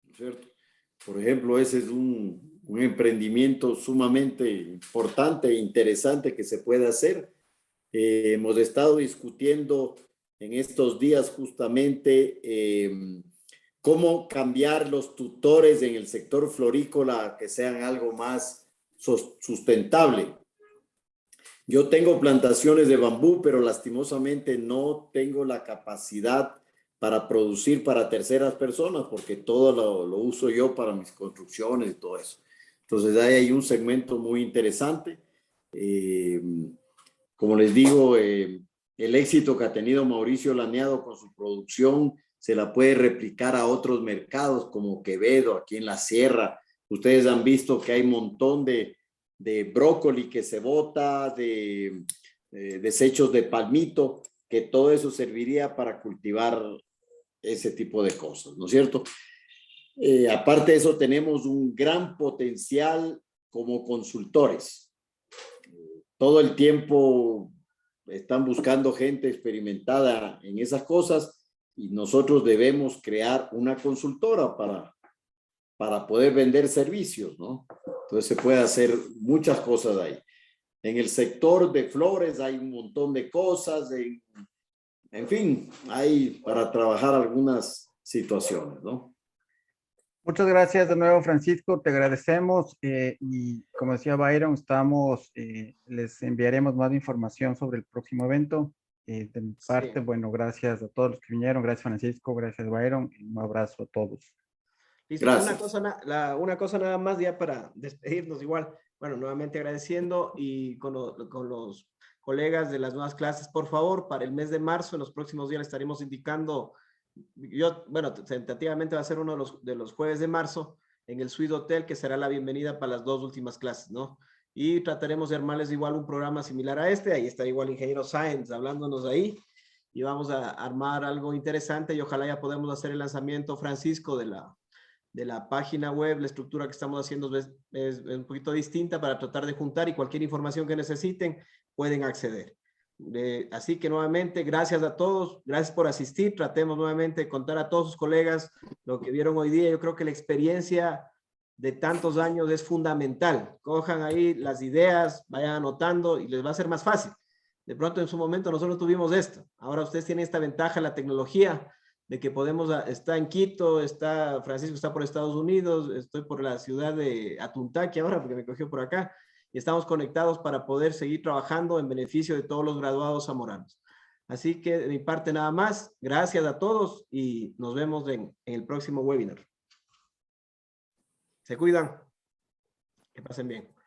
S3: ¿no es cierto? Por ejemplo, ese es un emprendimiento sumamente importante e interesante que se puede hacer. Hemos estado discutiendo en estos días justamente cómo cambiar los tutores en el sector florícola a que sean algo más sustentable. Yo tengo plantaciones de bambú, pero lastimosamente no tengo la capacidad para producir para terceras personas, porque todo lo uso yo para mis construcciones y todo eso. Entonces ahí hay un segmento muy interesante. Como les digo, el éxito que ha tenido Mauricio Laneado con su producción se la puede replicar a otros mercados como Quevedo, aquí en la sierra. Ustedes han visto que hay un montón de brócoli que se bota, de desechos de palmito, que todo eso serviría para cultivar ese tipo de cosas, ¿no es cierto? Aparte de eso, tenemos un gran potencial como consultores. Todo el tiempo están buscando gente experimentada en esas cosas y nosotros debemos crear una consultora para poder vender servicios, ¿no? Entonces se puede hacer muchas cosas ahí. En el sector de flores hay un montón de cosas, en fin, hay para trabajar algunas situaciones, ¿no?
S2: Muchas gracias de nuevo, Francisco. Te agradecemos y como decía Byron, les enviaremos más información sobre el próximo evento. De mi parte,
S1: Sí.
S2: bueno, gracias a todos los que vinieron. Gracias, Francisco. Gracias, Byron. Y un abrazo a todos.
S1: Listo.
S3: Gracias.
S1: Una cosa nada más ya para despedirnos igual. Bueno, nuevamente agradeciendo y con los colegas de las nuevas clases, por favor, para el mes de marzo, en los próximos días le estaremos indicando, bueno, tentativamente va a ser uno de los jueves de marzo, en el Suite Hotel, que será la bienvenida para las 2 últimas clases, ¿no? Y trataremos de armarles igual un programa similar a este. Ahí está igual Ingeniero Sáenz hablándonos ahí. Y vamos a armar algo interesante y ojalá ya podamos hacer el lanzamiento, Francisco, de la página web. La estructura que estamos haciendo es un poquito distinta para tratar de juntar, y cualquier información que necesiten pueden acceder. Así que nuevamente, gracias a todos, gracias por asistir. Tratemos nuevamente de contar a todos sus colegas lo que vieron hoy día. Yo creo que la experiencia de tantos años es fundamental. Cojan ahí las ideas, vayan anotando y les va a ser más fácil. De pronto en su momento nosotros tuvimos esto. Ahora ustedes tienen esta ventaja, la tecnología, de que podemos, está en Quito, está Francisco, está por Estados Unidos, estoy por la ciudad de Atuntaqui ahora porque me cogió por acá, y estamos conectados para poder seguir trabajando en beneficio de todos los graduados zamoranos. Así que de mi parte nada más, gracias a todos y nos vemos en el próximo webinar. Se cuidan, que pasen bien.